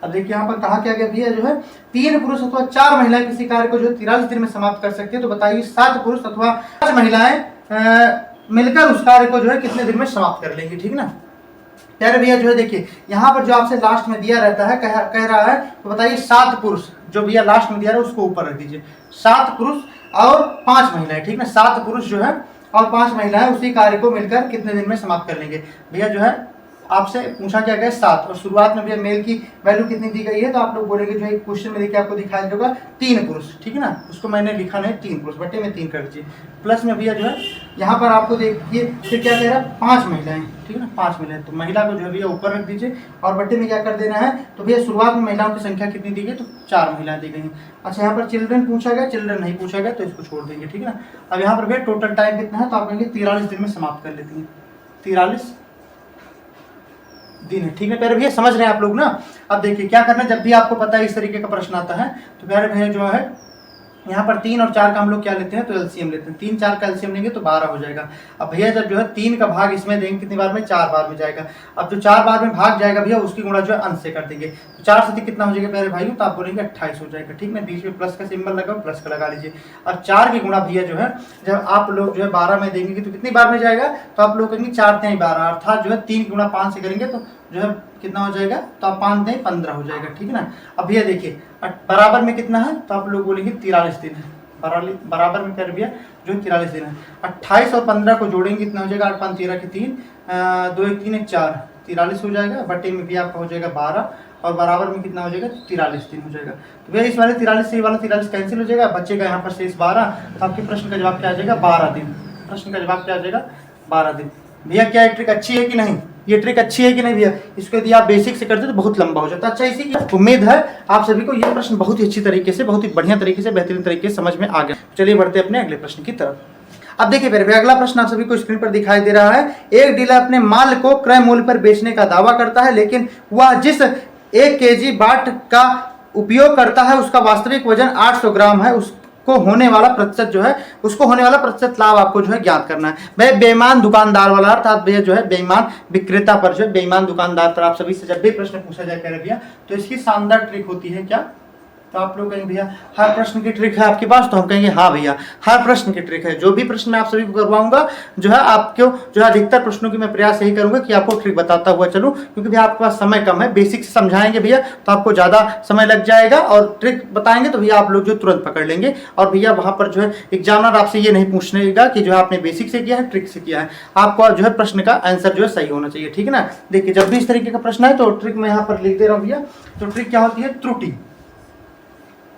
अब देखिए यहाँ पर कहा क्या गया भैया जो है 3 पुरुष अथवा 4 महिलाएं किसी कार्य को जो 43 दिन में समाप्त कर सकती है, तो बताइए 7 पुरुष अथवा 5 महिलाएं मिलकर उस कार्य को जो है कितने दिन में समाप्त कर लेंगी, ठीक ना। यार भैया जो है देखिए यहाँ पर जो आपसे लास्ट में दिया रहता है, कह रहा है, तो बताइए 7 पुरुष, जो भैया लास्ट में दिया है उसको ऊपर रख दीजिए, 7 पुरुष और 5 महिलाएं, ठीक ना। 7 पुरुष जो है और 5 महिलाएं उसी कार्य को मिलकर कितने दिन में समाप्त कर लेंगे। भैया जो है आपसे पूछा क्या गया 7, और शुरुआत में भैया मेल की वैल्यू कितनी दी गई है, तो आप लोग बोलेंगे जो है क्वेश्चन में देखिए आपको दिखाया जाएगा 3 पुरुष, ठीक है ना। उसको मैंने लिखा नहीं 3 पुरुष, बटे में 3 कर दीजिए, प्लस में भैया जो है यहाँ पर आपको देखिए फिर क्या कह रहा है 5 महिलाएं, ठीक है ना, 5 महिलाएं, तो महिला को जो है भैया ऊपर रख दीजिए, और बटे में क्या कर देना है, तो भैया शुरुआत में महिलाओं की संख्या कितनी दी गई, तो 4 महिलाएं दी गई। अच्छा यहाँ पर चिल्ड्रन पूछा गया, चिल्ड्रन नहीं पूछा गया, तो इसको छोड़ देंगे, ठीक है ना। अब यहाँ पर भैया टोटल टाइम कितना है, तो आप कहेंगे 43 दिन में समाप्त कर लेती है, 43 दिन है, ठीक है प्यारे भैया, समझ रहे हैं आप लोग ना। अब देखिए क्या करना है, जब भी आपको पता है इस तरीके का प्रश्न आता है, तो प्यारे भैया जो है यहाँ पर 3 और 4 का हम लोग क्या लेते हैं, तो एलसीएम लेते हैं। 3 4 का एलसीएम लेंगे तो 12 हो जाएगा। अब भैया जब जो है 3 का भाग इसमें देंगे कितनी बार में, 4 बार में जाएगा। अब जो 4 बार में भाग जाएगा भैया उसकी गुणा जो है अंश से कर देंगे, तो 4 से कितना हो जाएगा प्यारे भाई, तो आप बोलेंगे 28 हो जाएगा, ठीक ना। बीच में प्लस का सिंबल लगा, प्लस का लगा लीजिए। अब 4 की गुणा भैया जो है जब आप लोग जो है 12 में देंगे तो कितनी बार में जाएगा, तो आप लोग कहेंगे 4 3 12, अर्थात जो है 3 की गुणा 5 से करेंगे तो जो है कितना हो जाएगा, तो आप 5 नहीं 15 हो जाएगा, ठीक है ना। अब भैया देखिए बराबर में कितना है, तो आप लोग बोलेंगे 43 दिन है, बराबर में कर भैया जो 43 दिन है। 28 और 15 को जोड़ेंगे कितना हो जाएगा, 8 5 13 के 3 2 1 3 1 4 43 हो जाएगा, बटे में भी आपका हो जाएगा 12, और बराबर में कितना हो जाएगा, 43 दिन हो जाएगा। तो भैया इस वाले 43 से ये वाला 43 कैंसिल हो जाएगा, बचेगा यहाँ पर शेष 12, तो आपके प्रश्न का जवाब क्या आ जाएगा, 12 दिन। प्रश्न का जवाब क्या आ जाएगा, 12 दिन। भैया क्या ये ट्रिक अच्छी है कि नहीं, ये ट्रिक अच्छी है कि नहीं भैया, इसको यदि आप बेसिक से करते तो बहुत लंबा हो जाता। अच्छा इसी की उम्मीद है आप सभी को ये प्रश्न बहुत ही अच्छी तरीके से, बहुत ही बढ़िया तरीके से, बेहतरीन तरीके से समझ में आ गया। चलिए बढ़ते अपने अगले प्रश्न की तरफ। अब देखिए मेरे अगला प्रश्न आप सभी को स्क्रीन पर दिखाई दे रहा है। एक डीलर अपने माल को क्रय मूल्य पर बेचने का दावा करता है, लेकिन वह जिस 1 kg बाट का उपयोग करता है उसका वास्तविक वजन 800 ग्राम है, उसको होने वाला प्रतिशत लाभ आपको जो है ज्ञात करना है। भाई बेईमान दुकानदार वाला अर्थात भैया जो है बेईमान विक्रेता पर, जो है बेईमान दुकानदार पर आप सभी से जब भी प्रश्न पूछा जाए कह रहे भैया, तो इसकी शानदार ट्रिक होती है क्या, तो आप लोग कहेंगे भैया हर प्रश्न की ट्रिक है आपके पास, तो हम कहेंगे हाँ भैया हर प्रश्न की ट्रिक है। जो भी प्रश्न मैं आप सभी को करवाऊंगा जो है आपको जो है अधिकतर प्रश्नों की मैं प्रयास यही करूंगा कि आपको ट्रिक बताता हुआ चलूं, क्योंकि भैया आपके पास समय कम है। बेसिक से समझाएंगे भैया तो आपको ज्यादा समय लग जाएगा, और ट्रिक बताएंगे तो भैया आप लोग जो तुरंत पकड़ लेंगे। और भैया वहां पर जो है एग्जामिनर आपसे ये नहीं पूछनेगा कि जो है आपने बेसिक से किया है ट्रिक से किया है, आपको जो है प्रश्न का आंसर जो है सही होना चाहिए, ठीक है ना। देखिए जब भी इस तरीके का प्रश्न है तो ट्रिक मैं यहाँ पर लिख दे रहा हूँ भैया। तो ट्रिक क्या होती है, त्रुटि।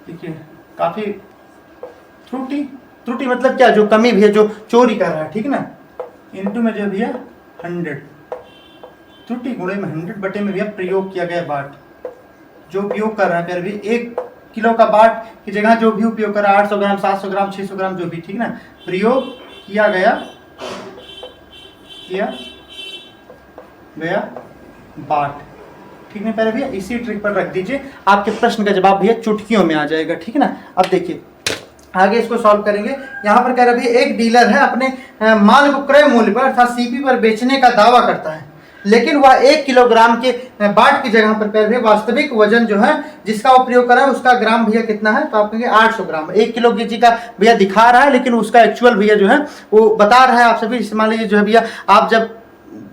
देखिए काफी त्रुटि मतलब क्या, जो कमी भी है, जो चोरी कर रहा है, ठीक है ना। इनटू में जो भैया 100, त्रुटि गुणे में 100 बटे में भैया प्रयोग किया गया बाट, जो उपयोग कर रहा है फिर भी 1 किलो का बाट की जगह जो भी उपयोग करा 800 ग्राम 700 ग्राम 600 ग्राम जो भी, ठीक ना, प्रयोग किया गया बाट, ठीक है पहले भैया इसी ट्रिक पर रख दीजिए, आपके प्रश्न का जवाब भैया चुटकियों में आ जाएगा, ठीक है ना। अब देखिए आगे इसको सॉल्व करेंगे। यहाँ पर कह रहा भैया एक डीलर है अपने माल को क्रय मूल्य पर अर्थात सीपी पर बेचने का दावा करता है, लेकिन वह 1 किलोग्राम के बाट की जगह पर कह रहे वास्तविक वजन जो है जिसका उपयोग करा है उसका ग्राम भैया कितना है, तो आप कहेंगे 800 ग्राम। 1 किलो केजी का भैया दिखा रहा है, लेकिन उसका एक्चुअल भैया जो है वो बता रहा है आप सभी। जैसे मान लीजिए जो है भैया आप जब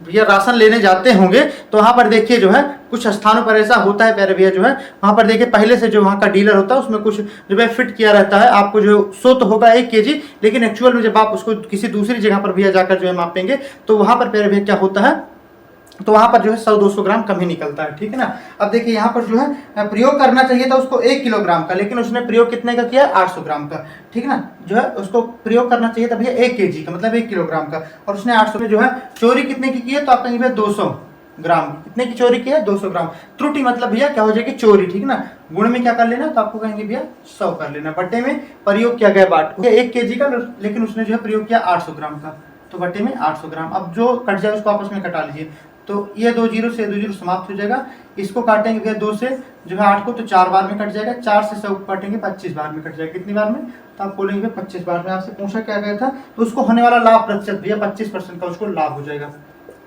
भैया राशन लेने जाते होंगे तो वहाँ पर देखिए जो है कुछ स्थानों पर ऐसा होता है प्यारे भैया जो है वहाँ पर देखिए पहले से जो वहाँ का डीलर होता है उसमें कुछ जो है फिट किया रहता है, आपको जो 100 तो होगा 1 केजी, लेकिन एक्चुअल में जब आप उसको किसी दूसरी जगह पर भैया जाकर जो है मापेंगे तो वहाँ पर प्यारे भैया क्या होता है, तो वहां पर जो है 100-200 ग्राम कम ही निकलता है, ठीक है ना। अब देखिए यहाँ पर जो है प्रयोग करना चाहिए था उसको 1 किलोग्राम का, लेकिन उसने प्रयोग कितने का किया 800 ग्राम का, ठीक है ना। जो है उसको प्रयोग करना चाहिए था भैया 1 केजी का मतलब 1 किलोग्राम का, और उसने 800 में जो है चोरी कितने की है, तो आप कहेंगे भैया 200 ग्राम। कितने की चोरी की है 200 ग्राम। त्रुटि मतलब भैया क्या हो जाएगी चोरी, ठीक है ना। गुण में क्या कर लेना, तो आपको कहेंगे भैया 100 कर लेना। बट्टे में प्रयोग किया गया बाट 1 केजी का, लेकिन उसने जो है प्रयोग किया 800 ग्राम का, तो बट्टे में 800 ग्राम। अब जो कट जाए उसको आपस में कटा लीजिए, तो ये 2 जीरो से 2 जीरो समाप्त हो जाएगा। इसको काटेंगे भैया 2 से जो है 8 को, तो 4 बार में कट जाएगा। 4 से 100 काटेंगे 25 बार में कट जाएगा। कितनी बार में, तो आप बोलेंगे 25 बार में। आपसे पूछा क्या गया था, तो उसको होने वाला लाभ प्रतिशत भैया 25% का उसको लाभ हो जाएगा।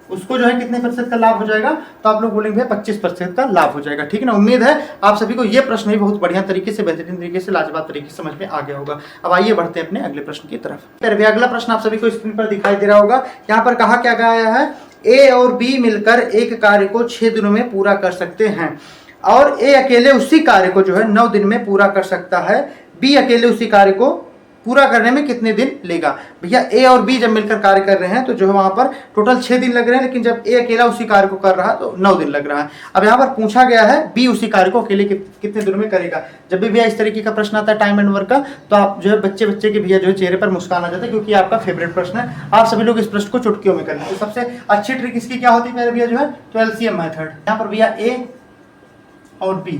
उसको जो है कितने प्रतिशत का लाभ हो जाएगा, तो आप लोग बोलेंगे भैया 25% का लाभ हो जाएगा, ठीक है ना। उम्मीद है आप सभी को ये प्रश्न भी बहुत बढ़िया तरीके से, बेहतरीन तरीके से, लाजवाब तरीके से समझ में आ गया होगा। अब आइए बढ़ते हैं अपने अगले प्रश्न की तरफ। फिर भी अगला प्रश्न आप सभी को स्क्रीन पर दिखाई दे रहा होगा। यहाँ पर कहा क्या गया है, ए और बी मिलकर एक कार्य को 6 दिनों में पूरा कर सकते हैं, और ए अकेले उसी कार्य को जो है 9 दिन में पूरा कर सकता है। बी अकेले उसी कार्य को पूरा करने में कितने दिन लेगा। भैया ए और बी जब मिलकर कार्य कर रहे हैं तो जो है वहां पर टोटल 6 दिन लग रहे हैं, लेकिन जब ए अकेला उसी कार्य को कर रहा है तो 9 दिन लग रहा है। अब यहाँ पर पूछा गया है बी उसी कार्य को अकेले कितने दिनों में करेगा। जब भी भैया इस तरीके का प्रश्न आता है टाइम एंड वर्क का, तो आप जो है बच्चे के भैया जो है चेहरे पर मुस्कान आ जाता है, क्योंकि आपका फेवरेट प्रश्न है। आप सभी लोग इस प्रश्न को चुटकियों में करेंगे। तो सबसे अच्छी ट्रिक इसकी क्या होती है मेरे भैया जो है, तो एलसीएम मेथड। यहाँ पर भैया ए और बी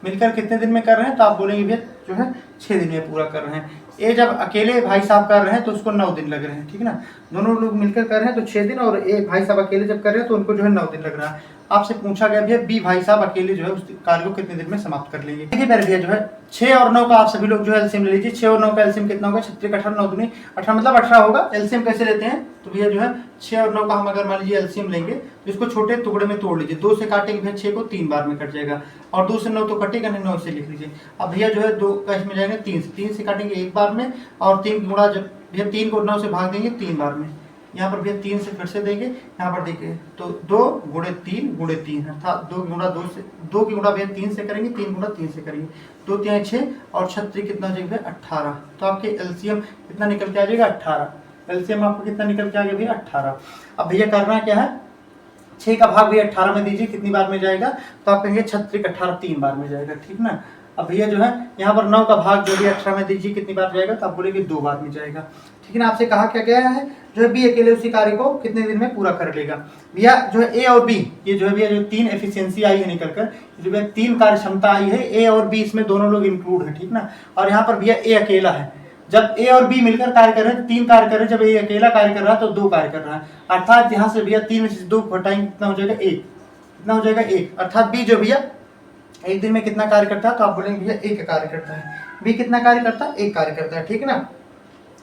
मिलकर कितने दिन में कर रहे हैं, तो आप बोलेंगे भैया जो है 6 दिन में पूरा कर रहे हैं। ए जब अकेले भाई साहब कर रहे हैं तो उसको 9 दिन लग रहे हैं, ठीक है ना। दोनों लोग मिलकर कर रहे हैं तो 6 दिन, और ए भाई साहब अकेले जब कर रहे हैं तो उनको जो है 9 दिन लग रहा है। आपसे पूछा गया भैया बी भाई साहब अकेले जो है उस कार्य को कितने दिन में समाप्त कर लेंगे। देखिए मेरे भैया जो है 6 और 9 का आप सभी लोग जो है एलसीएम ले लीजिए। 6 और 9 का एलसीएम कितना होगा, 36 18 9 दूनी 18 मतलब 18 होगा। एलसीएम कैसे लेते हैं, तो भैया जो है 6 और 9 का हम अगर मान लीजिए एलसीएम लेंगे तो इसको छोटे टुकड़े में तोड़ लीजिए। 2 से काटेंगे भैया 6 को 3 बार में कट जाएगा, और 2 से 9 तो कटेगा नहीं, 9 से लिख लीजिए। अब भैया जो है 2 का इसमें जाएंगे 3 से काटेंगे 1 बार में, और 3 गुणा जब भैया 3 को 9 से भाग देंगे 3 बार में। यहाँ पर भैया 3 से फिर से देंगे, यहाँ पर देखिए तो 2 गुणे 3 है, था 2 गुणा 2 से 2 की गुणा भैया 3 से करेंगे, 3 गुणा 3 से करेंगे, 2 3 6 और 36 कितना हो जाएगा भैया 18। तो आपके एलसीएम कितना निकल के आ जाएगा 18। एलसीएम आपको कितना निकल के आ गया भैया 18। अब भैया करना क्या है, 6 का भाग भैया 18 में दीजिए, कितनी बार में जाएगा, तो आप कहेंगे 36 18 3 बार में जाएगा, ठीक ना। अब भैया जो है यहाँ पर 9 का भाग जो भी 18 में दीजिए, कितनी बार जाएगा, तो आप बोलेंगे 2 बार में जाएगा, ठीक है ना। आपसे कहा क्या गया है, जो है बी अकेले उसी कार्य को कितने दिन में पूरा कर लेगा। भैया जो है ए और बी, ये जो है भैया जो 3 एफिशिएंसी आई है निकल कर, जो भैया 3 कार्य क्षमता आई है, ए और बी इसमें दोनों लोग इंक्लूड है, ठीक ना। और यहाँ पर भैया ए अकेला है। जब ए और बी मिलकर कार्य कर रहे हैं 3 कार्य कर रहे हैं, जब ए अकेला कार्य कर रहा है तो 2 कार्य कर रहा है, अर्थात यहाँ से भैया 3 में से 2 घटाएंगे कितना हो जाएगा 1, कितना हो जाएगा 1। अर्थात बी जो भैया एक दिन में कितना कार्य करता है, तो आप बोलेंगे भैया 1 कार्य करता है। बी कितना कार्य करता है, 1 कार्य करता है, ठीक है ना।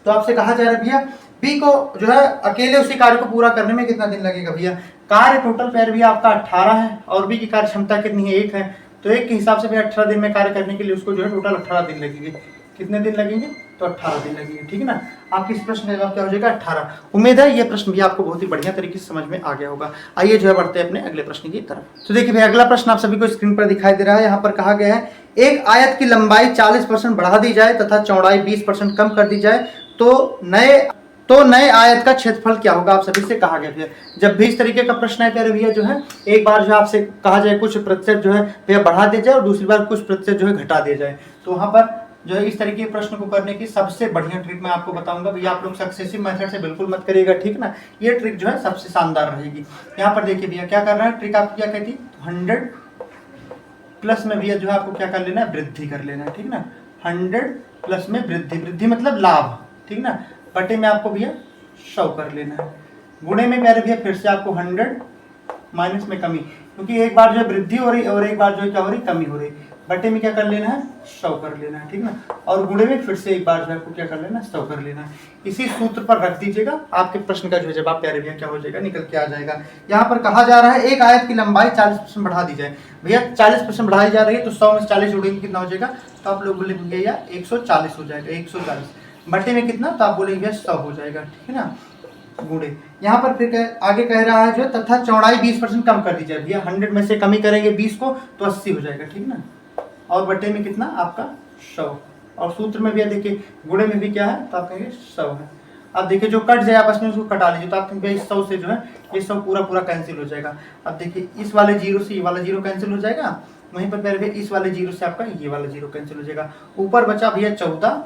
तो आपसे कहा जा रहा है भैया बी को जो है अकेले उसी कार्य को पूरा करने में कितना दिन लगेगा। भैया कार्य टोटल पैर भी आपका 18 है, और बी की कार्य क्षमता कितनी है 1 है, तो 1 के हिसाब से भैया 18 दिन में कार्य करने के लिए उसको जो है टोटल 18 दिन लगेंगे। कितने दिन लगेंगे, तो 18 दिन लगेंगे, ठीक है ना। आपके इस प्रश्न का जवाब क्या हो जाएगा 18। उम्मीद है ये प्रश्न भी आपको बहुत ही बढ़िया तरीके से समझ में आ गया होगा। आइए जो है बढ़ते हैं अपने अगले प्रश्न की तरफ। तो देखिए भैया अगला प्रश्न आप सभी को स्क्रीन पर दिखाई दे रहा है। यहाँ पर कहा गया है एक आयत की लंबाई 40% बढ़ा दी जाए तथा चौड़ाई 20% कम कर दी जाए तो नए आयत का क्षेत्रफल क्या होगा। आप सभी से कहा गया भैया जब भी इस तरीके का प्रश्न है प्यारे भैया जो है एक बार जो आपसे कहा जाए कुछ प्रतिशत जो है भैया बढ़ा दिया जाए और दूसरी बार कुछ प्रतिशत जो है घटा दिया जाए, तो वहां पर जो है इस तरीके के प्रश्न को करने की सबसे बढ़िया ट्रिक मैं आपको बताऊंगा। भैया आप लोग सक्सेसिव मेथड से बिल्कुल मत करिएगा, ठीक ना। ये ट्रिक जो है सबसे शानदार रहेगी। यहाँ पर देखिए भैया क्या कर रहा है, ट्रिक आपकी क्या कहती है 100 प्लस में भैया जो है आपको क्या कर लेना है, वृद्धि कर लेना है, ठीक ना। 100 प्लस में वृद्धि, वृद्धि मतलब लाभ, ठीक ना, बटे में आपको भैया 100 कर लेना है। गुणे में प्यारे भैया फिर से आपको 100 माइनस में कमी, क्योंकि एक बार जो है वृद्धि हो रही और एक बार जो है क्या हो रही, कमी हो रही। बटे में क्या कर लेना है, 100 कर लेना है, ठीक ना। और गुणे में फिर से एक बार जो है आपको क्या कर लेना है, 100 कर लेना है। इसी सूत्र पर रख दीजिएगा, आपके प्रश्न का जो है जवाब प्यारे भैया क्या हो जाएगा, निकल के आ जाएगा। यहाँ पर कहा जा रहा है एक आयत की लंबाई 40% बढ़ा दी जाए। भैया 40% बढ़ाई जा रही है तो 100 में 40 जोड़ेंगे कितना हो जाएगा, तो आप लोग बोलेंगे भैया 140 हो जाएगा, 140। बटे में कितना, तो आप बोलेंगे 100 हो जाएगा, ठीक है ना। गुणे यहाँ पर फिर आगे कह रहा है जो तथा चौड़ाई 20% कम कर दी जाए। भैया 100 में से कमी करेंगे 20 को तो 80 हो जाएगा, ठीक ना। और बटे में कितना आपका 100। और सूत्र में भैया देखिए गुणे में भी क्या है, तो आप कहेंगे 100 है। अब देखिए जो कट जाए आपस में उसको कटा लीजिए, तो आप कहेंगे इस 100 से जो है ये 100 पूरा कैंसिल हो जाएगा। अब देखिए इस वाले जीरो से ये वाला जीरो कैंसिल हो जाएगा, वहीं पर प्यारे भैया इस वाले जीरो से आपका ये वाला जीरो कैंसिल हो जाएगा। ऊपर बचा भैया 14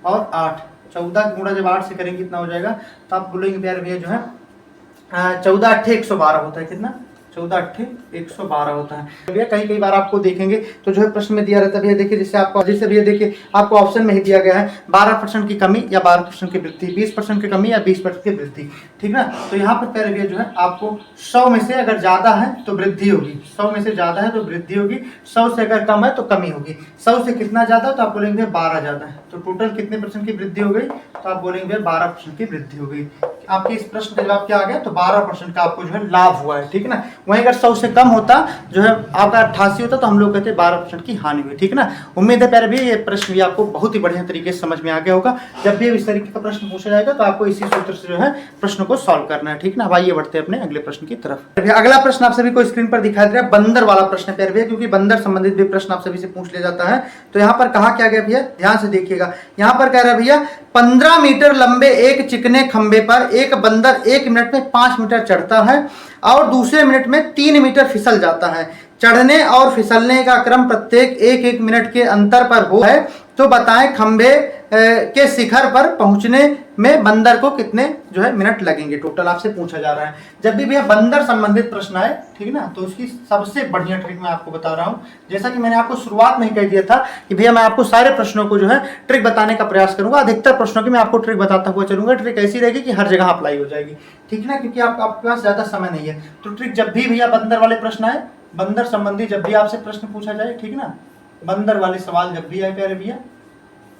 और 8। 14 गुणा जब 8 से करेंगे कितना हो जाएगा, तो आप बोलेंगे प्यारे भैया जो है 14 8 112 होता है, कितना 14 8 112 होता है। भैया कई बार आपको देखेंगे तो जो है प्रश्न में दिया रहता है भैया, देखिए जैसे भैया देखिए आपको ऑप्शन में ही दिया गया है 12% की कमी या 12% की वृद्धि, 20% की कमी या 20% की वृद्धि, ठीक ना। तो यहाँ पर प्यारे भैया जो है आपको 100 में से अगर ज्यादा है तो वृद्धि होगी, 100 में से ज्यादा है तो वृद्धि होगी, 100 से अगर कम है तो कमी होगी। 100 से कितना ज्यादा, तो आप बोलेंगे 12 ज्यादा है, तो टोटल कितने परसेंट की वृद्धि हो गई, तो आप बोलेंगे 12% की वृद्धि हो गई। आपके इस प्रश्न का जवाब क्या आ गया, तो 12% का आपको जो है लाभ हुआ है, ठीक ना। वहीं अगर 100 से कम होता जो है आपका 88 होता तो हम लोग कहते हैं 12% की हानि हुई, ठीक ना। उम्मीद है प्यारे भी ये प्रश्न भी आपको बहुत ही बढ़िया तरीके से समझ में आ गया होगा। जब भी इस तरीके का प्रश्न पूछा जाएगा तो आपको इसी सूत्र से जो है प्रश्न को सॉल्व करना है, ठीक ना। अब आइए बढ़ते हैं अपने अगले प्रश्न की तरफ। अगला प्रश्न आप सभी को स्क्रीन पर दिखाई दे रहा है, बंदर वाला प्रश्न है प्यारे भैया, क्योंकि बंदर संबंधित भी प्रश्न आप सभी से पूछ लिया जाता है। तो यहाँ पर कहा क्या गया भैया, ध्यान से देखिएगा। यहाँ पर कह रहा है भैया 15 मीटर लंबे एक चिकने खंबे पर एक बंदर 1 मिनट में 5 मीटर चढ़ता है और दूसरे मिनट में 3 मीटर फिसल जाता है। चढ़ने और फिसलने का क्रम प्रत्येक 1-1 मिनट के अंतर पर हो है, तो बताएं खंबे के शिखर पर पहुंचने में बंदर को कितने जो है मिनट लगेंगे। टोटल आपसे पूछा जा रहा है। जब भी भैया बंदर संबंधित प्रश्न आए, ठीक ना, तो उसकी सबसे बढ़िया ट्रिक मैं आपको बता रहा हूं। जैसा कि मैंने आपको शुरुआत में ही कह दिया था कि भैया मैं आपको सारे प्रश्नों को जो है ट्रिक बताने का प्रयास करूंगा। अधिकतर प्रश्नों की मैं आपको ट्रिक बताता हुआ चलूंगा। ट्रिक ऐसी रहेगी कि हर जगह अप्लाई हो जाएगी, ठीक ना, क्योंकि आपके पास ज्यादा समय नहीं है। तो ट्रिक जब भी भैया बंदर वाले प्रश्न आए, बंदर संबंधी जब भी आपसे प्रश्न पूछा जाए, ठीक ना, बंदर वाले सवाल जब भी आए प्यारे भैया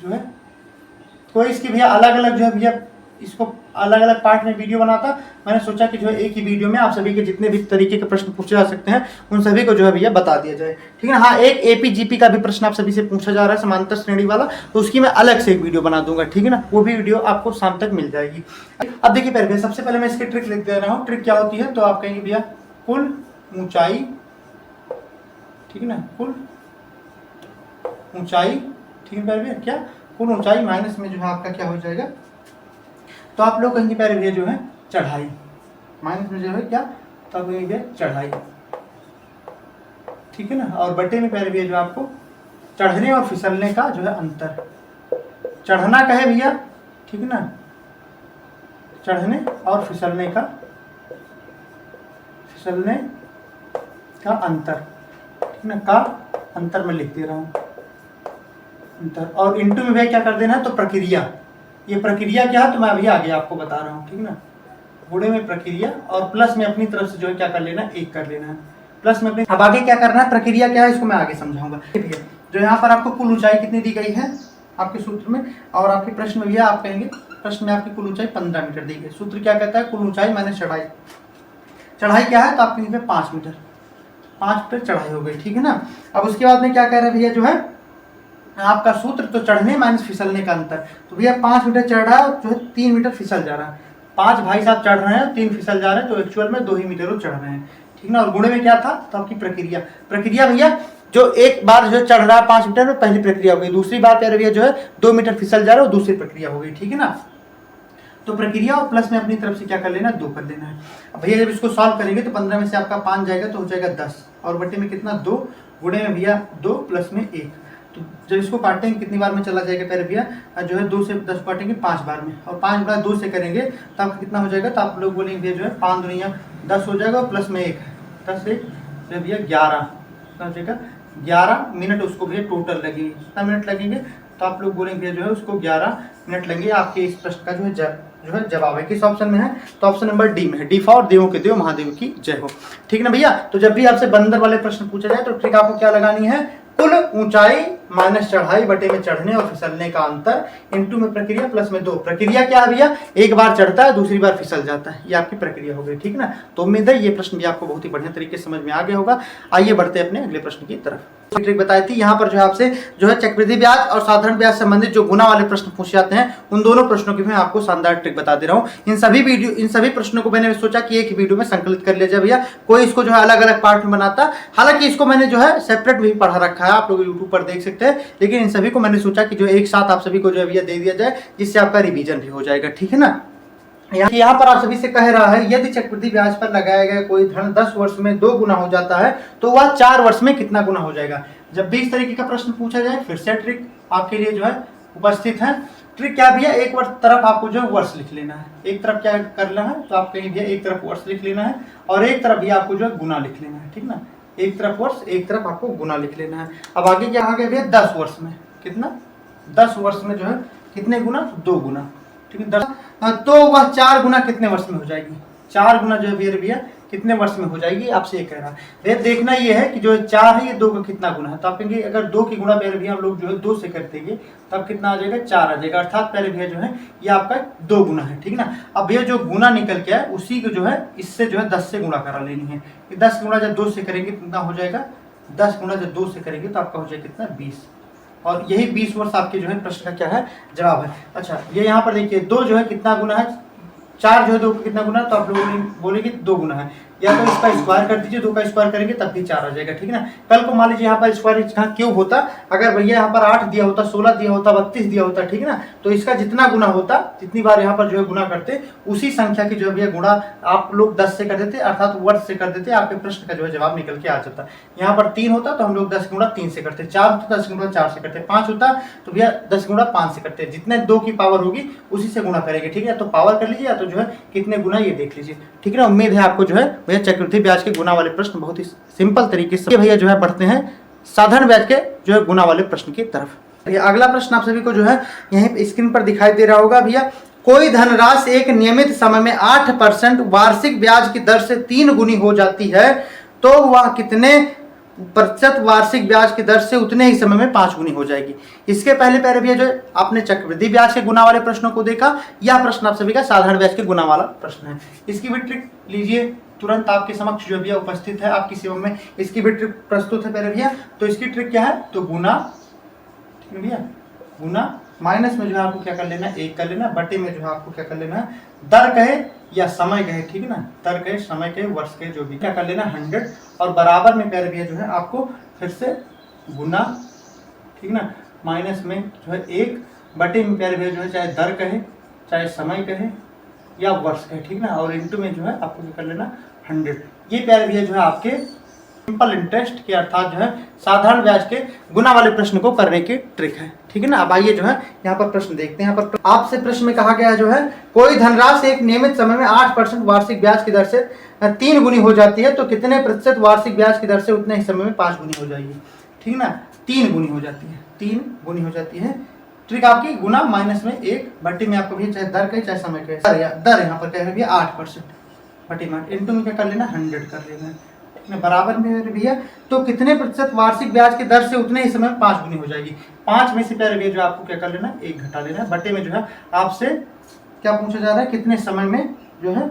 जो है, कोई इसकी भैया अलग अलग जो है भैया इसको अलग अलग पार्ट में वीडियो बनाता। मैंने सोचा कि जो है एक ही वीडियो में आप सभी के जितने भी तरीके के प्रश्न पूछे जा सकते हैं उन सभी को जो है भैया बता दिया जाए, ठीक है। हाँ, एक एपीजीपी का भी प्रश्न आप सभी से पूछा जा रहा है, समांतर श्रेणी वाला, तो उसकी मैं अलग से एक वीडियो बना दूंगा, ठीक है ना। वो भी वीडियो आपको शाम तक मिल जाएगी। अब देखिए पहले सबसे पहले मैं इसकी ट्रिक लिख दे रहा हूँ। ट्रिक क्या होती है, तो आप कहेंगे भैया कुल ऊंचाई, ठीक है ना, कुल ऊंचाई, ठीक है भैया, क्या कुल ऊंचाई माइनस में जो है आपका क्या हो जाएगा, तो आप लोग कहेंगे प्यारे भैया जो है चढ़ाई, माइनस में जो है क्या, तो आप कहेंगे चढ़ाई, ठीक है ना। और बटे में प्यारे भैया जो आपको चढ़ने और फिसलने का जो है अंतर, चढ़ना कहे भैया, ठीक है ना, चढ़ने और फिसलने का अंतर, ठीक ना, का अंतर मैं लिख दे रहा हूँ अंतर। और इंटू में भैया क्या कर देना है, तो प्रक्रिया, ये प्रक्रिया क्या है तो मैं अभी आगे आपको बता रहा हूँ, ठीक ना। गुणे में प्रक्रिया और प्लस में अपनी तरफ से जो है क्या कर लेना है, 1 कर लेना है, प्लस में अपनी। अब आगे क्या करना है, प्रक्रिया क्या है इसको मैं आगे समझाऊंगा। भैया जो यहाँ पर आपको कुल ऊंचाई कितनी दी गई है आपके सूत्र में, और आपके प्रश्न में भैया आप कहेंगे प्रश्न में आपकी कुल ऊंचाई 15 मीटर दी गई। सूत्र क्या कहता है, कुल ऊंचाई माइनस चढ़ाई। चढ़ाई क्या है, तो आप कहेंगे 5 मीटर, 5 मीटर चढ़ाई हो गई, ठीक है ना। अब उसके बाद में क्या कह रहे हैं भैया जो है आपका सूत्र, तो चढ़ने माइनस फिसलने का अंतर। तो भैया 5 मीटर चढ़ रहा है और जो है 3 मीटर फिसल जा रहा है। 5 भाई साहब चढ़ रहे हैं, 3 फिसल जा रहे हैं, तो एक्चुअल में 2 ही मीटर वो चढ़ रहे हैं, ठीक ना। और गुणे में क्या था, तो आपकी प्रक्रिया भैया जो एक बार जो चढ़ रहा है 5 मीटर में पहली प्रक्रिया हो गई, दूसरी बार प्यारे भैया जो है 2 मीटर फिसल जा रहा है वो दूसरी प्रक्रिया हो गई, ठीक है ना। तो प्रक्रिया और प्लस में अपनी तरफ से क्या कर लेना, 2 कर लेना है। अब भैया जब इसको सॉल्व करेंगे तो 15 में से आपका 5 जाएगा तो हो जाएगा 10, और बटे में कितना 2, गुणे में भैया 2 प्लस में 1। तो जब इसको काटेंगे कितनी बार में चला जाएगा प्यारे भैया, जो है 2 से 10 काटेंगे 5 बार में, और 5 गुणा 2 से करेंगे तो आपका कितना हो जाएगा, तो आप लोग बोलेंगे जो है 5 दुनिया 10 हो जाएगा, और प्लस में 1, 10 से भैया 11, कितना हो जाएगा 11 मिनट उसको भैया टोटल लगेंगे। कितना मिनट लगेंगे, तो आप लोग बोलेंगे जो है उसको 11 मिनट लगेंगे। आपके इस प्रश्न का जो है जवाब है किस ऑप्शन में है, तो ऑप्शन नंबर डी में है। डी फॉर देवों के देव महादेव की जय हो। ठीक ना भैया। तो जब भी आपसे बंदर वाले प्रश्न पूछा जाए तो ट्रिक आपको क्या लगानी है, कुल ऊंचाई माइनस चढ़ाई बटे में चढ़ने और फिसलने का अंतर इनटू में प्रक्रिया प्लस में 2। प्रक्रिया क्या है भैया, एक बार चढ़ता है दूसरी बार फिसल जाता है, ये आपकी प्रक्रिया हो गई। ठीक ना। तो उम्मीद है ये प्रश्न भी आपको बहुत ही बढ़िया तरीके से समझ में आ गया होगा। आइए बढ़ते हैं अपने अगले प्रश्न की तरफ। ट्रिक बताई थी यहाँ पर जो है आपसे जो है चक्रवृद्धि ब्याज और साधारण ब्याज संबंधित जो गुना वाले प्रश्न पूछे जाते हैं उन दोनों प्रश्नों की मैं आपको शानदार ट्रिक बता दे रहा हूँ। इन सभी प्रश्नों को मैंने सोचा कि एक ही वीडियो में संकलित कर लिया जाए भैया, कोई इसको जो है अलग अलग पार्ट में बनाता। हालांकि इसको मैंने जो है सेपरेट भी पढ़ा रखा है, आप लोग यूट्यूब पर देख सकते हैं, लेकिन इन सभी को मैंने सोचा कि जो एक साथ आप सभी को जो है भैया दे दिया जाए, जिससे आपका रिवीजन भी हो जाएगा। ठीक है ना। यहाँ पर आप सभी से कह रहा है यदि चक्रवृद्धि ब्याज पर लगाया गया कोई धन 10 वर्ष में 2 गुना हो जाता है तो वह 4 वर्ष में कितना गुना हो जाएगा। जब भी इस तरीके का प्रश्न पूछा जाए फिर से ट्रिक आपके लिए जो है उपस्थित है। ट्रिक क्या भैया, एक तरफ आपको जो है वर्ष लिख लेना है, एक तरफ क्या कर लेना है, तो आप कहेंगे भैया एक तरफ वर्ष लिख लेना है और एक तरफ भी आपको जो है गुना लिख लेना है। ठीक ना। एक तरफ वर्ष एक तरफ आपको गुना लिख लेना है। अब आगे क्या आ गया भैया, 10 वर्ष में कितना, 10 वर्ष में जो है कितने गुना, 2 गुना। ठीक है 10, तो वह 4 गुना कितने वर्ष में हो जाएगी, 4 गुना जो है भैया कितने वर्ष में हो जाएगी, आपसे ये कह रहा है। भैया देखना ये है कि जो 4 है ये 2 का कितना गुना है, तो आप कहेंगे अगर 2 की गुना पहले भैया हम लोग जो है 2 से कर देंगे तब कितना आ जाएगा, 4 आ जाएगा। अर्थात पहले भैया जो है ये आपका 2 गुना है। ठीक ना। अब भैया जो गुना निकल के आए उसी को जो है इससे जो है 10 से गुणा करा लेनी है। 10 गुना जब 2 से करेंगे कितना हो जाएगा, 10 गुना जब 2 से करेंगे तो आपका हो जाएगा कितना, 20। और यही 20 वर्ष आपके जो है प्रश्न का क्या है, जवाब है। अच्छा ये यहाँ पर देखिए 2 जो है कितना गुना है, 4 जो है 2 का कितना गुना है, तो आप लोग बोलेंगे 2 गुना है, या तो इसका स्क्वायर कर दीजिए, 2 का स्क्वायर करेंगे तब भी 4 आ जाएगा। ठीक है ना। कल को मान लीजिए यहाँ पर स्क्वायर क्यों होता, अगर भैया यहाँ पर 8 दिया होता, 16 दिया होता, 32 दिया होता, ठीक है ना, तो इसका जितना गुना होता, जितनी बार यहाँ पर जो है गुना करते, उसी संख्या की जो है भैया गुणा आप लोग 10 से कर देते, अर्थात वर्ष से कर देते, आपके प्रश्न का जो है जवाब निकल के आ जाता। यहाँ पर 3 होता तो हम लोग 10 गुणा 3 से करते, 4 होता 10 गुणा 4 से करते, 5 होता तो भैया 10 गुणा 5 से करते, जितने 2 की पावर होगी उसी से गुणा करेंगे। ठीक है। तो पावर कर लीजिए या तो जो है कितने गुना ये देख लीजिए। ठीक है ना। उम्मीद है आपको जो है भैया चक्रवृद्धि ब्याज के गुना वाले प्रश्न बहुत ही सिंपल तरीके से भैया जो है बढ़ते हैं साधारण ब्याज के जो है गुना वाले प्रश्न की तरफ। अगला प्रश्न आप सभी को जो है यहीं स्क्रीन पर दिखाई दे रहा होगा भैया, कोई धनराशि एक नियमित समय में 8% वार्षिक ब्याज की दर से 3 गुनी हो जाती है तो वह कितने प्रतिशत वार्षिक ब्याज की दर से उतने ही समय में 5 गुनी हो जाएगी। इसके पहले भैया जो है आपने चक्रवृद्धि ब्याज के गुना वाले प्रश्नों को देखा, यह प्रश्न आप सभी का साधारण ब्याज के गुना वाला प्रश्न है। इसकी भी ट्रिक लीजिए, तुरंत आपके समक्ष जो भैया उपस्थित है आपकी सेवा में, इसकी भी ट्रिक प्रस्तुत है पहले भैया। तो इसकी ट्रिक क्या है, तो गुना, ठीक है भैया, गुना माइनस में जो है आपको क्या कर लेना है, 1 कर लेना, बटे में जो है आपको क्या कर लेना है, दर कहे या समय कहे, ठीक है ना, दर कहे, समय कहे, वर्ष कहे, जो भी क्या कर लेना 100 और बराबर में पहले भैया जो है आपको फिर से गुना, ठीक ना, माइनस में जो है 1 बटे में पहले भैया जो है चाहे दर कहे चाहे समय कहे या वर्ष कहे, ठीक ना, और इंटू में जो है आपको क्या कर लेना 100। ये प्यारे भैया जो है आपके सिंपल इंटरेस्ट के अर्थात जो है साधारण ब्याज के गुना वाले प्रश्न को करने की ट्रिक है। ठीक है ना। अब आइए जो है यहाँ पर प्रश्न देखते हैं। यहाँ पर आपसे प्रश्न में कहा गया जो है कोई धनराशि एक नियमित समय में 8% वार्षिक ब्याज की दर से 3 गुनी हो जाती है तो कितने प्रतिशत वार्षिक ब्याज की दर से उतने ही समय में 5 गुनी हो जाएगी। ठीक ना, 3 गुनी हो जाती है, 3 गुनी हो जाती है। ट्रिक आपकी गुना माइनस में 1 बटे में आपको भी चाहे दर कहे चाहे समय कहे, दर यहाँ पर कह रहे भैया 8% बटे में इंटू में क्या कर लेना 100 कर लेना है, बराबर में भैया तो कितने प्रतिशत वार्षिक ब्याज की दर से उतने ही समय 5 गुनी हो जाएगी। 5 में से पहले भैया जो आपको क्या कर लेना 1 घटा लेना है, बटे में जो है आपसे क्या पूछा जा रहा है कितने समय में जो है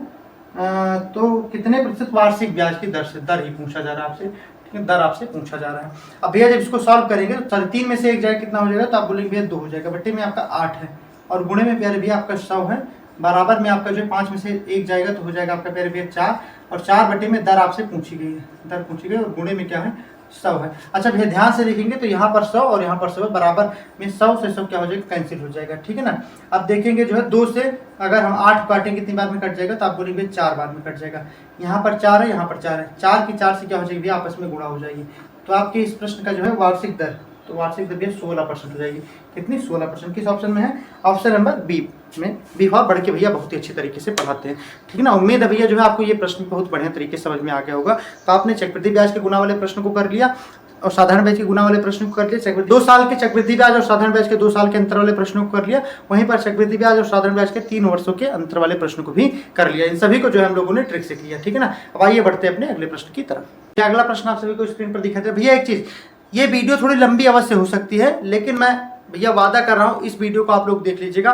तो कितने प्रतिशत वार्षिक ब्याज की दर से, दर ही पूछा जा रहा है आपसे, ठीक है, दर आपसे पूछा जा रहा है। अब भैया जब इसको सॉल्व करेंगे तो 3 में से 1 जाएगा कितना हो जाएगा, तो आप बोलेंगे भैया 2 हो जाएगा, बटे में आपका 8 है और गुणे में प्यारे भैया आपका 100 है, बराबर में आपका जो 5 में से 1 जाएगा तो हो जाएगा आपका प्यारे भैया 4 और 4 बटे में दर आपसे पूछी गई है, दर पूछी गई और गुणे में क्या है 100 है। अच्छा भैया ध्यान से देखेंगे तो यहाँ पर 100 और यहाँ पर 100 बराबर में 100 से 100 क्या हो जाएगा कैंसिल हो जाएगा। ठीक है ना। अब देखेंगे जो है 2 से अगर हम 8 काटेंगे कितनी बार में कट जाएगा, तो आप बोलेंगे 4 बार में कट जाएगा। यहाँ पर 4 है, यहाँ पर 4 है, 4 की 4 से क्या हो जाएगी भैया आपस में गुणा हो जाएगी। तो आपके इस प्रश्न का जो है वार्षिक दर, तो वार्षिक दर भैया 16% हो जाएगी। कितनी 16%, किस ऑप्शन में है, ऑप्शन नंबर बी में। बी फॉर बढ़ के भैया बहुत ही अच्छी तरीके से पढ़ाते हैं। ठीक है ना। उम्मीद है भैया जो है आपको ये प्रश्न बहुत बढ़िया तरीके से समझ में आ गया होगा। तो आपने चक्रवृद्धि ब्याज के गुना वाले प्रश्न को कर लिया। और साधारण ब्याज के गुना वाले प्रश्नों को कर लिया, 2 साल के चक्रवृद्धि ब्याज और साधारण ब्याज के 2 साल के अंतर वाले प्रश्नों को कर लिया, वहीं पर चक्रवृद्धि ब्याज और साधारण ब्याज के 3 वर्षों के अंतर वाले प्रश्नों को भी कर लिया। इन सभी को जो है हम लोगों ने ट्रिक सीख लिया, ठीक है ना। अब आइए बढ़ते हैं अपने अगले प्रश्न की तरफ। अगला प्रश्न आप सभी को स्क्रीन पर दिखाई दे रहा है। भैया एक चीज, ये वीडियो थोड़ी लंबी अवश्य हो सकती है, लेकिन मैं भैया वादा कर रहा हूँ इस वीडियो को आप लोग देख लीजिएगा।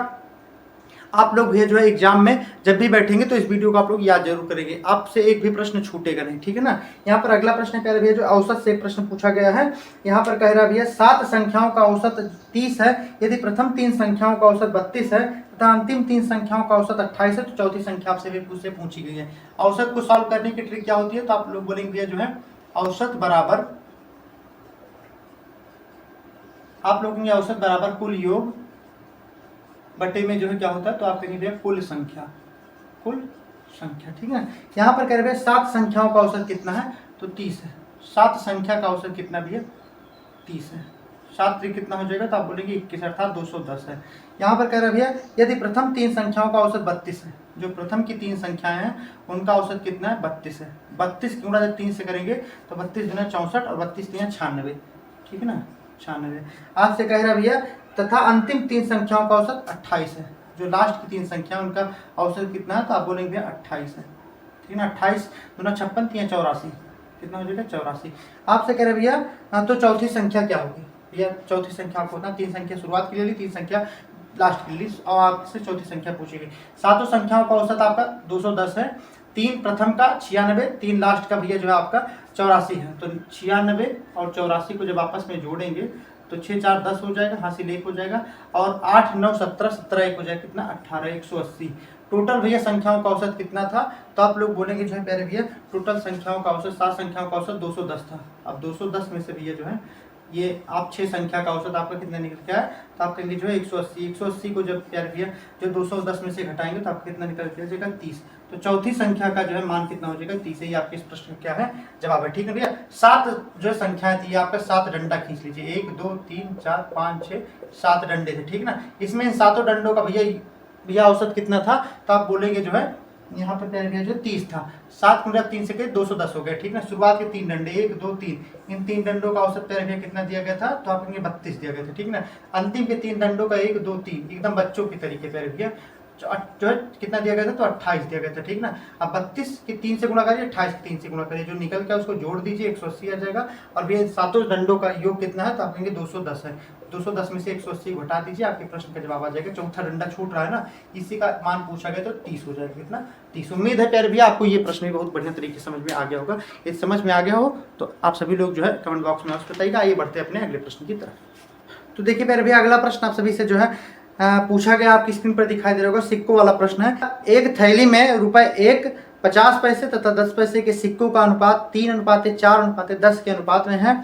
आप लोग भैया जो है एग्जाम में जब भी बैठेंगे तो इस वीडियो को आप लोग याद जरूर करेंगे, आपसे एक भी प्रश्न छूटेगा नहीं, ठीक है ना। यहाँ पर अगला प्रश्न कह रहे भैया जो औसत से एक प्रश्न पूछा गया है। यहाँ पर कह रहा भैया 7 संख्याओं का औसत 30 है, यदि प्रथम 3 संख्याओं का औसत 32 है तथा अंतिम 3 संख्याओं का औसत 28 है तो चौथी संख्या आपसे भी पूछी गई है। औसत को सॉल्व करने की ट्रिक क्या होती है, तो आप लोग बोलेंगे भैया जो है औसत बराबर, आप लोग औसत बराबर कुल योग बटे में जो है क्या होता है, तो आप कहेंगे भैया कुल संख्या, ठीक है। यहाँ पर कह रहे हैं 7 संख्याओं का औसत कितना है, तो 30 है। 7 संख्या का औसत कितना भैया 30 है। 7 3 कितना हो जाएगा, तो आप बोलेंगे 21 अर्थात 210 है। यहाँ पर कह रहे भैया यदि प्रथम 3 संख्याओं का औसत 32 है, जो प्रथम की 3 संख्याएं हैं उनका औसत कितना है 32 है। 32 गुणा जब 3 से करेंगे तो 32 गुना 64 और 32 3 96, ठीक है ना, 96। आपसे कह रहा भैया तथा अंतिम 3 संख्याओं का औसत 28 है, जो लास्ट की 3 संख्या उनका औसत कितना है, तो आप बोलेंगे भैया 28 है, ठीक है ना। 28 गुना 56 3 84, कितना हो जाएगा 84। आपसे कह रहे भैया तो चौथी संख्या क्या होगी, भैया चौथी संख्या आपको ना 3 संख्या शुरुआत के लिए ली, 3 संख्या लास्ट के लिए, और आपसे चौथी संख्या पूछेगी। 7 संख्याओं का औसत आपका 210 है, 3 प्रथम का 96, 3 लास्ट का भैया जो है आपका 84 है। तो 96 और 84 को जब आपस में जोड़ेंगे तो 6 4 10 हो जाएगा, हासिल 1 हो जाएगा, और 8 9 17 17 1 हो जाएगा, कितना 18 180। टोटल भैया संख्याओं का औसत कितना था, तो आप लोग बोलेंगे जो है प्यारे भैया टोटल संख्याओं का औसत 7 संख्याओं का औसत 210 था। अब 210 में से भैया जो है ये आप 6 संख्या का औसत आपका कितना निकल गया है, तो आप कहेंगे जो है 180। 180 को जब प्यारे भैया जो 210 में से घटाएंगे तो आपका कितना निकल जाएगा 30। तो चौथी संख्या का जो है मान कितना हो जाएगा 30। ही आपके इस प्रश्न क्या है जवाब है, ठीक है भैया। 7 जो संख्याएं थी आपका 7 डंडा खींच लीजिए, 1 2 3 4 5 6 7 डंडे थे, ठीक ना। इसमें इन 7 डंडों का भैया औसत कितना था, तो आप बोलेंगे जो है यहाँ पर प्यारे भैया जो 30 था। 7 गुणा 3 से 210 हो गया, ठीक ना। शुरुआत के 3 डंडे 1 2 3, इन 3 डंडों का औसत प्यारे भैया कितना दिया गया था, तो आप कहेंगे 32 दिया गया था, ठीक ना। अंतिम के 3 डंडों का 1 2 3 एकदम बच्चों की तरीके प्यारे भैया जो है कितना दिया गया था, तो 28 दिया गया था, ठीक ना। अब 32 के 3 से गुणा करिए, 28 के 3 से गुणा करिए, जो निकल गया उसको जोड़ दीजिए, 180 आ जाएगा। और भैया 7 डंडों का योग कितना है, तो आप कहेंगे 210 है। 210 में से 180 घटा दीजिए, आपके प्रश्न का जवाब आ जाएगा। चौथा डंडा छूट रहा है ना, इसी का मान पूछा गया तो 30 हो जाएगा, कितना 30। उम्मीद है प्यारे भैया आपको ये प्रश्न भी बहुत बढ़िया तरीके से समझ में आ गया होगा। यदि समझ में आ गया हो तो आप सभी लोग जो है कमेंट बॉक्स में बताइएगा। आइए बढ़ते हैं अपने अगले प्रश्न की तरफ। तो देखिए प्यारे भैया अगला प्रश्न आप सभी से जो है पूछा गया, आपकी स्क्रीन पर दिखाई दे रहा होगा, सिक्कों वाला प्रश्न है। एक थैली में रुपए 1 50 पैसे तथा 10 पैसे के सिक्कों का अनुपात 3:4:10 के अनुपात में है।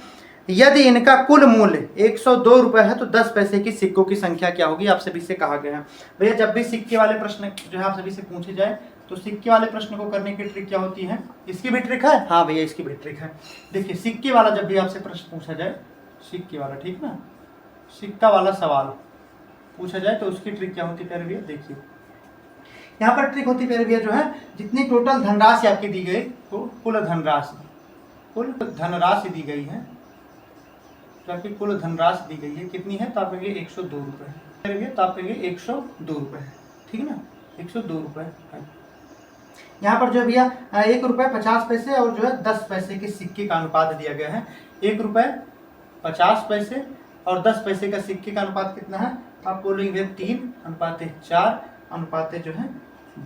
यदि इनका कुल मूल्य 102 रुपए है तो 10 पैसे की सिक्कों की संख्या क्या होगी, आप सभी से कहा गया है। भैया जब भी सिक्के वाले प्रश्न जो है आप सभी से पूछे जाए तो सिक्के वाले प्रश्न को करने की ट्रिक क्या होती है, इसकी भी ट्रिक है। हाँ भैया इसकी भी ट्रिक है। देखिए सिक्के वाला जब भी आपसे प्रश्न पूछा जाए, सिक्के वाला, ठीक ना, सिक्का वाला सवाल पूछा जाए तो उसकी ट्रिक क्या होती है प्यारे भैया, देखिए यहाँ पर ट्रिक होती है प्यारे भैया जो है जितनी टोटल धनराशि आपकी दी गई, तो कुल धनराशि दी गई है, तो आपकी कुल धनराशि दी गई है कितनी है, तो आप कहेंगे 102 रुपये प्यारे भैया, तो आप कहेंगे 102 रुपये, ठीक है ना, 102 रुपये है। यहाँ पर जो भैया 1 रुपये 50 पैसे और जो है 10 पैसे के सिक्के का अनुपात दिया गया है। 1 रुपये 50 पैसे और 10 पैसे का सिक्के का अनुपात कितना है, आप बोलेंगे 3:4:10 जो है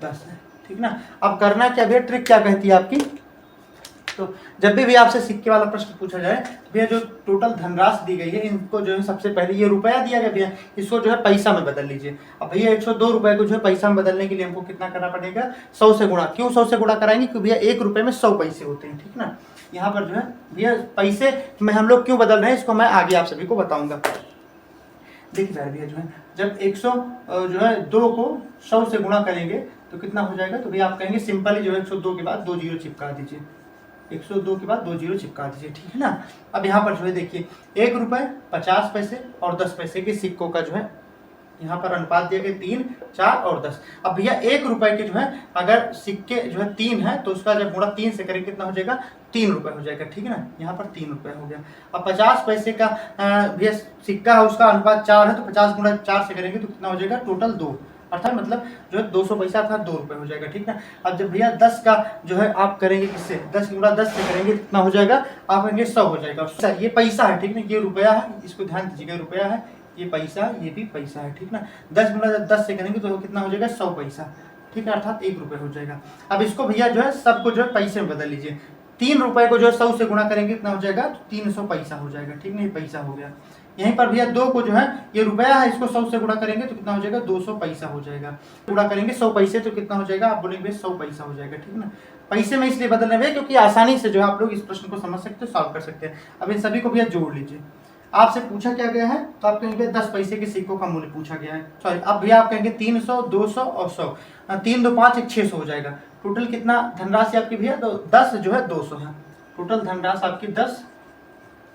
10 है, ठीक ना। अब करना क्या भैया, ट्रिक क्या कहती है आपकी, तो जब भी आपसे सिक्के वाला प्रश्न पूछा जाए भैया जो टोटल धनराशि दी गई है इनको जो है सबसे पहले ये रुपया दिया गया भैया, इसको जो है पैसा में बदल लीजिए। अब भैया 102 रुपए को जो है पैसा में बदलने के लिए हमको कितना करना पड़ेगा, 100 से गुणा। क्यों 100 से गुणा कराएंगे, क्योंकि भैया 1 रुपए में 100 पैसे होते हैं, ठीक ना। यहाँ पर जो है भैया पैसे में हम लोग क्यों बदल रहे हैं इसको मैं आगे आप सभी को बताऊंगा। देखिए भैया जो है जब 100 जो है 2 को 100 से गुणा करेंगे तो कितना हो जाएगा, तो भैया आप कहेंगे सिंपली जो है 102 के बाद 2 जीरो चिपका दीजिए, 102 के बाद 2 जीरो चिपका दीजिए, ठीक है ना। अब यहाँ पर जो है देखिए 1 रुपये 50 पैसे और 10 पैसे के सिक्कों का जो है यहाँ पर अनुपात दिए गए 3, 4 और 10। अब भैया 1 रुपए के जो है अगर सिक्के जो है 3 है तो उसका जब गुणा 3 से करेंगे कितना हो जाएगा, 3 रुपए हो जाएगा, ठीक है ना, यहाँ पर 3 रुपए हो गया। अब 50 पैसे का भैया सिक्का है, उसका अनुपात 4 है, तो 50 गुणा 4 से करेंगे तो कितना हो जाएगा, टोटल 2, अर्थात मतलब जो है 200 पैसा अर्थात 2 रुपए हो जाएगा, ठीक ना। अब जब भैया 10 का जो है आप करेंगे किससे, 10 गुणा 10 से करेंगे कितना हो जाएगा, आप कहेंगे 100 हो जाएगा। ये पैसा है, ठीक ना, ये रुपया है, इसको ध्यान दीजिएगा, रुपया है, ये पैसा, ये भी पैसा है, ठीक ना। 10 गुणा 10 से करेंगे तो कितना हो जाएगा, 100 पैसा, ठीक है, अर्थात 1 रुपये हो जाएगा। अब इसको भैया जो है सबको जो है पैसे में बदल लीजिए। 3 रुपए को जो है 100 से गुणा करेंगे कितना हो जाएगा, 300 पैसा हो जाएगा, ठीक नहीं, पैसा हो गया। यहीं पर भैया 2 को जो है ये रुपया है, इसको 100 से गुणा करेंगे तो कितना हो जाएगा, 200 पैसा हो जाएगा। गुणा करेंगे 100 पैसे तो कितना हो जाएगा, आप बोलेंगे 100 पैसा हो जाएगा, ठीक ना। पैसे में इसलिए बदल रहे हैं क्योंकि आसानी से जो है आप लोग इस प्रश्न को समझ सकते हो, सॉल्व कर सकते हैं। अब इन सभी को भैया जोड़ लीजिए। आपसे पूछा क्या गया है, तो आप कहेंगे 10 पैसे के सिक्कों का मूल्य पूछा गया है, सॉरी, अब भैया आप कहेंगे 300, 200 और 100, 3 2 5 1 600 हो जाएगा। टोटल कितना धनराशि आपकी भैया, तो 10 जो है 200 है, टोटल धनराशि आपकी 10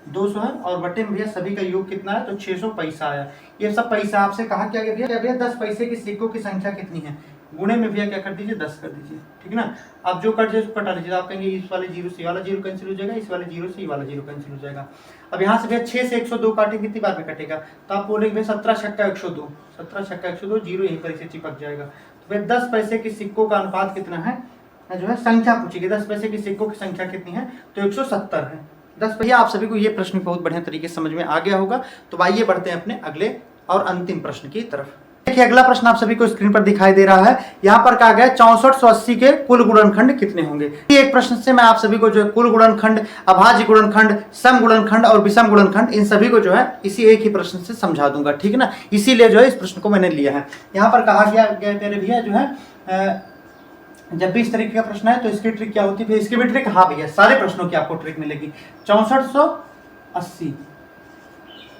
200 है, और बटे में भैया सभी का योग कितना है, तो 600 पैसा आया। ये सब पैसा आपसे कहा क्या गया भैया, 10 पैसे के सिक्कों की संख्या कितनी है, गुणे में भैया क्या कर दीजिए, 10 कर दीजिए, ठीक ना। अब जो कट जाए उसको कटा दीजिए, आप कहेंगे इस वाले 0 से ये वाला 0 कैंसिल हो जाएगा, इस वाले 0 से ये वाला 0 कैंसिल हो जाएगा। अब यहाँ से भैया 6 से 102 काटे कितनी बार में कटेगा, तो आप बोलेंगे भैया 17 छक्का 102, 17 छक्का 102, 0 यहीं पर इसे चिपक जाएगा। तो भैया 10 पैसे के सिक्कों का अनुपात कितना है, जो है संख्या पूछेगी, 10 पैसे के सिक्कों की संख्या कितनी है, तो 170 है। 10 भैया आप सभी को ये प्रश्न बहुत बढ़िया तरीके से समझ में आ गया होगा। तो आइए बढ़ते हैं अपने अगले और अंतिम प्रश्न की तरफ। देखिए अगला प्रश्न आप सभी को स्क्रीन पर दिखाई दे रहा है। यहाँ पर कहा गया 6480 के कुल गुणनखंड कितने होंगे। एक प्रश्न से मैं आप सभी को जो है कुल गुणनखंड, अभाज्य गुणनखंड, सम गुणनखंड और विषम गुणनखंड, इन सभी को जो है इसी एक ही प्रश्न से समझा दूंगा, ठीक है ना। इसीलिए जो है इस प्रश्न को मैंने लिया है। यहाँ पर कहा गया तेरे भैया जो है जब भी इस तरीके का प्रश्न है तो इसकी ट्रिक क्या होती है, इसकी भी ट्रिक, हाँ भैया सारे प्रश्नों की आपको ट्रिक मिलेगी। 6480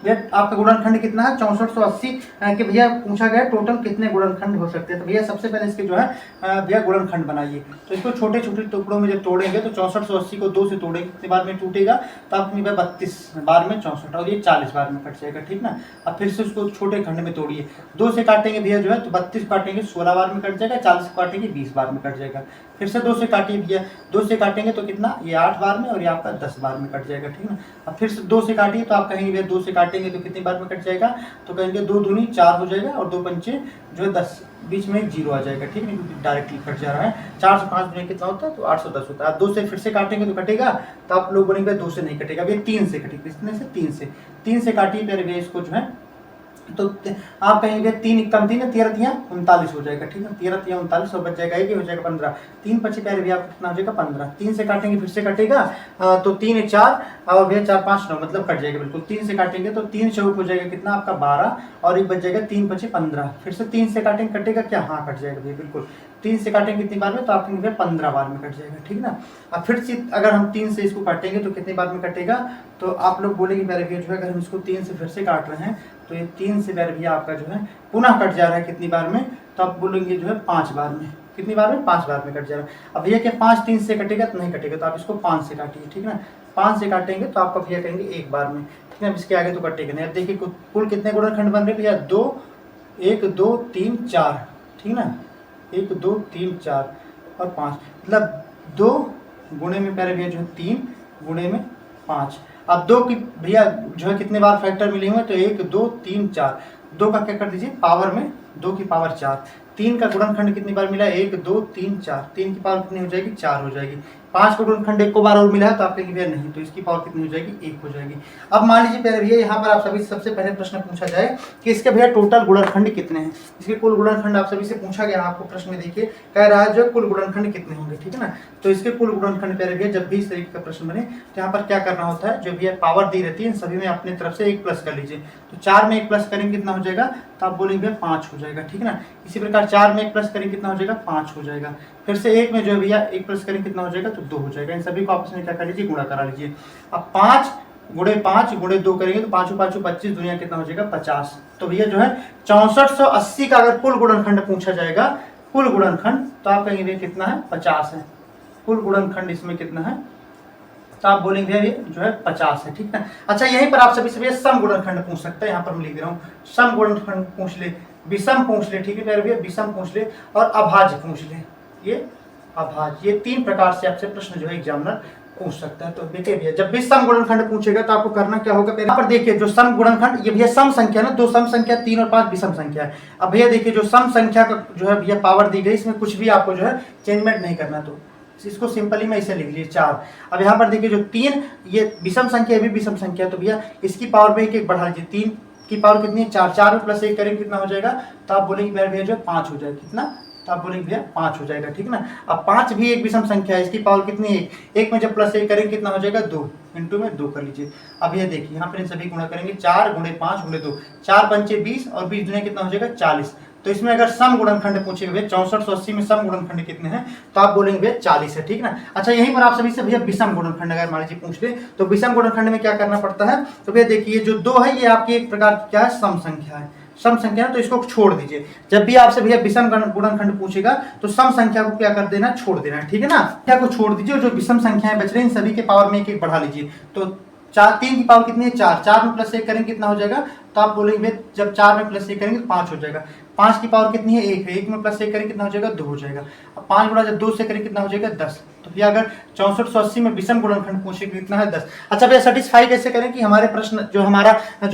आपका गुणनखंड कितना है, 6480 कि भैया पूछा गया टोटल कितने गुणनखंड हो सकते हैं। तो भैया सबसे पहले इसके जो है भैया गुणनखंड बनाइए। तो इसको छोटे छोटे टुकड़ों में जब तोड़ेंगे तो 6480 को 2 से तोड़ेंगे कितने बार में टूटेगा, तो आपको भैया 32 बार में 64 और ये 40 बार में कट जाएगा, ठीक ना। अब फिर से उसको छोटे खंड में तोड़िए, 2 से काटेंगे भैया जो है तो 32 काटेंगे 16 बार में कट जाएगा, 40 काटेंगे 20 बार में कट जाएगा। फिर से 2 से काटिए भैया, 2 से काटेंगे तो कितना, ये 8 बार में और ये आपका 10 बार में कट जाएगा, ठीक ना। अब फिर से 2 से काटिए तो आप कहेंगे भैया 2 से काटेंगे तो कितनी बार में कट जाएगा, तो कहेंगे 2 दूनी 4 हो जाएगा और 2 पंचे जो है 10, बीच में एक 0 आ जाएगा, ठीक है, क्योंकि डायरेक्टली कट जा रहा है। 4 से 5 में कितना होता है, तो 810 होता है। आप 2 से फिर से काटेंगे तो कटेगा, तो आप लोग बोलेंगे 2 से नहीं कटेगा, भैया 3 से कटेगा, कितने से, 3 से काटिए प्यारे भैया इसको जो है, तो आप कहेंगे 3 कम 3 है, 13 तिया 39 हो जाएगा, ठीक है, 13 तिया 39 और बच जाएगा एक, हो जाएगा 15, 3 पचे प्यारे भैया आपका कितना हो जाएगा 15। 3 से काटेंगे फिर से कटेगा, तो 3 4 और भैया 4 5 9 मतलब कट जाएगा बिल्कुल। 3 से काटेंगे तो 3 चौक हो जाएगा कितना आपका 12 और एक बच जाएगा 3 पचे 15। फिर से 3 से काटेंगे कटेगा क्या, हाँ कट जाएगा भैया बिल्कुल। 3 से काटेंगे कितनी बार में, तो आप कहेंगे 15 बार में कट जाएगा, ठीक ना। अब फिर से अगर हम 3 से इसको काटेंगे तो कितनी बार में कटेगा, तो आप लोग बोलेंगे प्यारे भैया जो है अगर हम इसको 3 से फिर से काट रहे हैं तो ये 3 से प्यारे भैया आपका जो है पुनः कट जा रहा है कितनी बार में, तो आप बोलेंगे जो है 5 बार में, कितनी बार में, 5 बार में कट जा रहा है। अब भैया क्या 5 3 से कटेगा तो नहीं कटेगा, तो आप इसको 5 से काटिए, ठीक ना। 5 से काटेंगे तो आपका भैया कहेंगे 1 बार में, ठीक है, इसके आगे तो कटेगा नहीं। अब देखिए कुल कितने गुणनखंड बन रहे भैया, 2 1 2 3 4, ठीक ना, 1 2 3 4 और 5, मतलब 2 गुणे में प्यारे भैया जो है 3 गुणे में 5। अब 2 की भैया जो है कितने बार फैक्टर मिले हुए, तो 1 2 3 4, 2 का क्या कर दीजिए पावर में, 2 की पावर 4। 3 का गुणनखंड कितनी बार मिला, 1 2 3 4, 3 की पावर कितनी हो जाएगी, 4 हो जाएगी। 5 का गुणनखंड 1 को बार और मिला है तो आप कहेंगे भैया नहीं, तो इसकी पावर कितनी हो जाएगी, 1 हो जाएगी। अब मान लीजिए प्यारे भैया यहाँ पर आप सभी सबसे पहले प्रश्न पूछा जाए कि इसके भैया टोटल गुणनखंड कितने हैं, इसके कुल गुणनखंड आप सभी से पूछा गया। आपको प्रश्न में देखिए कह रहा है जो कुल गुणनखंड कितने होंगे, ठीक है ना। तो इसके कुल गुणनखंड प्यारे भैया जब भी इस तरीके का प्रश्न बने तो यहाँ पर क्या करना होता है, जो भैया पावर दी रहती है इन सभी में अपनी तरफ से 1 प्लस कर लीजिए। तो 4 में 1 प्लस करेंगे कितना हो जाएगा, तो आप बोलेंगे 5 हो जाएगा, ठीक है ना। इसी प्रकार 4 में 1 प्लस करेंगे कितना हो जाएगा, 5 हो जाएगा। फिर से 1 में जो है भैया 1 प्लस करेंगे कितना हो जाएगा, तो 2 हो जाएगा। इन सभी को आपस में क्या कर लीजिए, गुणा करा लीजिए। अब 5 गुणे 5 गुणे 2 करेंगे तो 5 5 25 दुनिया कितना हो जाएगा 50। तो भैया जो है 6480 का अगर कुल गुणनखंड पूछा जाएगा, कुल गुणनखंड, तो आप कहेंगे भैया कितना है, 50 है। कुल गुणनखंड इसमें कितना है, तो आप बोलेंगे ये जो है 50 है, ठीक है। अच्छा यहीं पर आप सभी से सम गुणनखंड पूछ सकते हैं, यहाँ पर मैं लिख दे रहा हूँ सम गुणनखंड पूछ ले। विषम पूछ ले, ठीक है प्यारे भैया, विषम पूछ ले और अभाज्य पूछ ले, ये अभाज्य, ये 3 प्रकार से आपसे प्रश्न जो है एग्जामिनर पूछ सकता है। तो देखिए भैया जब भी सम गुणनखंड पूछेगा तो आपको करना क्या होगा, यहाँ पर देखिए जो सम गुणनखंड, ये भैया सम संख्या ना, 2 सम संख्या 3 और 5 विषम संख्या है। अब भैया देखिए जो सम संख्या का जो है भैया पावर दी गई, इसमें कुछ भी आपको जो है चेंजमेंट नहीं करना, तो इसको सिंपली मैं इसे लिख लीजिए 4। अब यहाँ पर देखिए जो 3 ये विषम संख्या, ये भी विषम संख्या, तो भैया इसकी पावर में एक बढ़ा लीजिए, 3 की पावर कितनी है 4, 4 में प्लस 1 करेंगे कितना हो जाएगा, तो आप बोलेंगे भैया जो 5 हो जाएगा, कितना, तो आप बोलेंगे भैया 5 हो जाएगा, ठीक ना। अब 5 भी एक विषम संख्या है, इसकी पावर कितनी है 1 में जब प्लस 1 करेंगे कितना हो जाएगा 2, इंटू में 2 कर लीजिए। अब ये देखिए यहाँ पर सभी गुणा करेंगे, 4 गुणे 5 गुणे 2, 4 पंचे 20 और 20 दुने कितना हो जाएगा 40। तो इसमें अगर सम गुणनखंड पूछेगा भैया 6480 में सम गुणनखंड कितने हैं, तो आप बोलेंगे भैया 40 है, ठीक ना। अच्छा यहीं पर आप सभी से भैया विषम गुणनखंड अगर मान लीजिए पूछ ले, तो विषम गुणनखंड में क्या करना पड़ता है, तो भैया देखिए जो 2 है ये आपकी एक प्रकार की क्या है, सम संख्या है, सम संख्या, तो इसको छोड़ दीजिए। जब भी आपसे भैया विषम गुणनखंड पूछेगा तो सम संख्या को क्या कर देना, छोड़ देना, ठीक है ना, संख्या को छोड़ दीजिए, जो विषम संख्याएं बच रही हैं सभी के पावर में 1 बढ़ा लीजिए। तो 3 की पावर कितनी है 4, 4 में प्लस 1 करेंगे कितना हो जाएगा, तो आप बोलेंगे जब 4 में प्लस 1 करेंगे तो 5 हो जाएगा। 5 की पावर कितनी है 1 है, 1 में प्लस 1 करेंगे कितना हो जाएगा 2 हो जाएगा। अब 5 गुणा जब 2 से करेंगे कितना हो जाएगा 10। तो भैया अगर 6480 में विषम गुणनखंड पूछेगा कितना है 10। अच्छा भैया सेटिस्फाई कैसे करें कि हमारे प्रश्न जो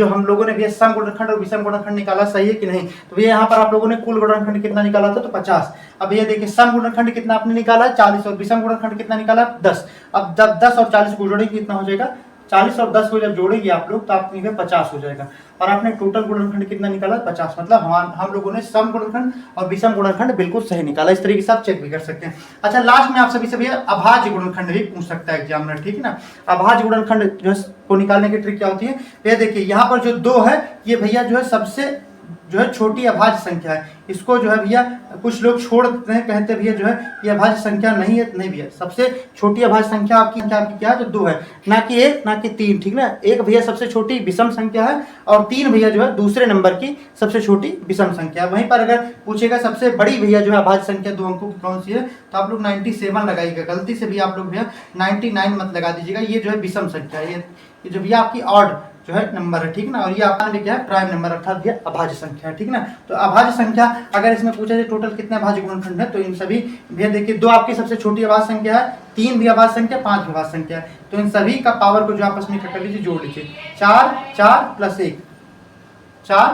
हम लोगों ने भैया सम गुणनखंड और विषम गुणनखंड निकाला सही है कि नहीं, तो भैया यहाँ पर आप लोगों ने कुल गुणनखंड कितना निकाला था, तो 50। अब भैया देखिए सम गुणनखंड कितना आपने निकाला 40 और विषम गुणनखंड कितना निकाला 10। अब जब 10 और 40 को जोड़ेंगे कितना हो जाएगा, 40 और 10 को जब जोड़ेंगे आप लोग तो आपके 50 हो जाएगा। और आपने टोटल गुणनखंड कितना निकाला 50, मतलब हम लोगों ने सम गुणनखंड और विषम गुणनखंड बिल्कुल सही निकाला। इस तरीके से आप चेक भी कर सकते हैं। अच्छा लास्ट में आप सभी से भैया अभाज्य गुणनखंड भी पूछ सकता है एग्जामिनर, ठीक है ना। अभाज्य गुणनखंड जो को निकालने की ट्रिक क्या होती है, भैया देखिए यहाँ पर जो 2 है ये भैया जो है सबसे जो है छोटी अभाज्य संख्या है, इसको जो है भैया कुछ लोग छोड़ देते हैं, कहते हैं भैया जो है ये अभाज्य संख्या नहीं है, नहीं भैया सबसे छोटी अभाज्य संख्या आपकी क्या है, तो 2 है, ना कि 1 ना कि 3, ठीक ना। 1 भैया सबसे छोटी विषम संख्या है और 3 भैया जो है दूसरे नंबर की सबसे छोटी विषम संख्या है। वहीं पर अगर पूछेगा सबसे बड़ी भैया जो है अभाज्य संख्या 2 अंकों की कौन सी है, तो आप लोग 97 लगाइएगा, गलती से भी आप लोग भैया 99 मत लगा दीजिएगा, ये जो है विषम संख्या है, ये जो भैया आपकी ऑड जो है नंबर है, ठीक ना। और ये आपका क्या है प्राइम नंबर अर्थात भैया अभाज्य संख्या है, ठीक ना। तो अभाज्य संख्या अगर इसमें पूछा जाए टोटल कितने अभाज्य गुणनखंड है, तो इन सभी भैया देखिए 2 आपकी सबसे छोटी अभाज्य संख्या है, 3 भी अभाज्य संख्या, 5 भी अभाज्य संख्या है। तो इन सभी का पावर को जो आपस में कर लीजिए, जोड़ लीजिए, 4 4 प्लस 1, 4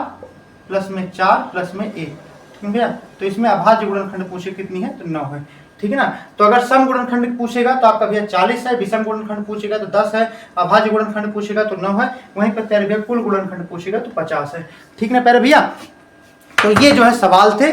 प्लस में 4 प्लस में 1, ठीक है भैया। तो इसमें अभाज्य गुणनखंड पूछे कितनी है, तो 9 है, ठीक है ना। तो अगर सम गुणनखंड पूछेगा तो आपका भैया 40 है, विषम गुणनखंड पूछेगा तो 10 है, अभाज्य गुणनखंड पूछेगा तो 9 है, वहीं पर प्यारे भैया कुल गुणनखंड पूछेगा तो 50 है, ठीक ना प्यारे भैया। तो ये जो है सवाल थे।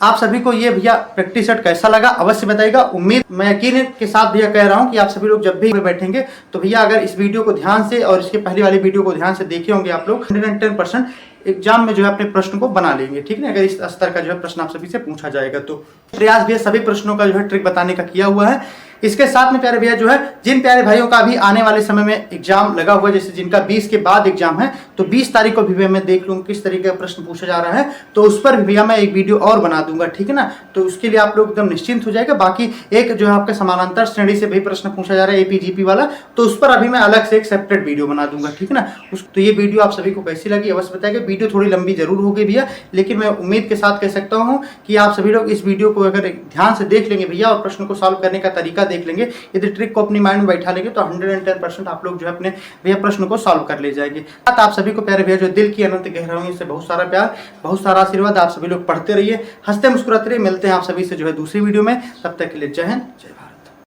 आप सभी को ये भैया प्रैक्टिस सेट कैसा लगा अवश्य बताइएगा। उम्मीद मैं यकीन के साथ भैया कह रहा हूँ कि आप सभी लोग जब भी बैठेंगे तो भैया अगर इस वीडियो को ध्यान से और इसके पहले वाली वीडियो को ध्यान से देखे होंगे आप लोग 110% एग्जाम में जो है अपने प्रश्न को बना लेंगे, ठीक है। अगर इस स्तर का जो है प्रश्न आप सभी से पूछा जाएगा तो प्रयास भैया सभी प्रश्नों का जो है ट्रिक बताने का किया हुआ है। इसके साथ में प्यारे भैया जो है जिन प्यारे भाइयों का अभी आने वाले समय में एग्जाम लगा हुआ है, जैसे जिनका 20 के बाद एग्जाम है, तो 20 तारीख को भी भैया मैं देख लूँगा किस तरीके का प्रश्न पूछा जा रहा है, तो उस पर भी भैया मैं एक वीडियो और बना दूंगा, ठीक है ना। तो उसके लिए आप लोग एकदम निश्चिंत हो जाएगा। बाकी एक जो है आपका समानांतर श्रेणी से भी प्रश्न पूछा जा रहा है एपीजीपी वाला, तो उस पर अभी मैं अलग से एक सेपरेट वीडियो बना दूंगा, ठीक है ना। तो ये वीडियो आप सभी को कैसी लगी अवश्य बताइएगा। वीडियो थोड़ी लंबी जरूर होगी भैया, लेकिन मैं उम्मीद के साथ कह सकता हूँ कि आप सभी लोग इस वीडियो को अगर ध्यान से देख लेंगे भैया और प्रश्न को सॉल्व करने का तरीका देख लेंगे, यदि ट्रिक को अपनी माइंड में बैठा लेंगे तो 110% आप लोग जो है अपने भैया प्रश्न को सॉल्व कर ले जाएंगे। आप सभी को प्यारे भैया जो दिल की अनंत गहराइयों से बहुत सारा प्यार, बहुत सारा आशीर्वाद। आप सभी लोग पढ़ते रहिए, हंसते मुस्कुराते रहिए। मिलते हैं आप सभी से जो है दूसरी वीडियो में, तब तक के लिए जय हिंद जय भारत।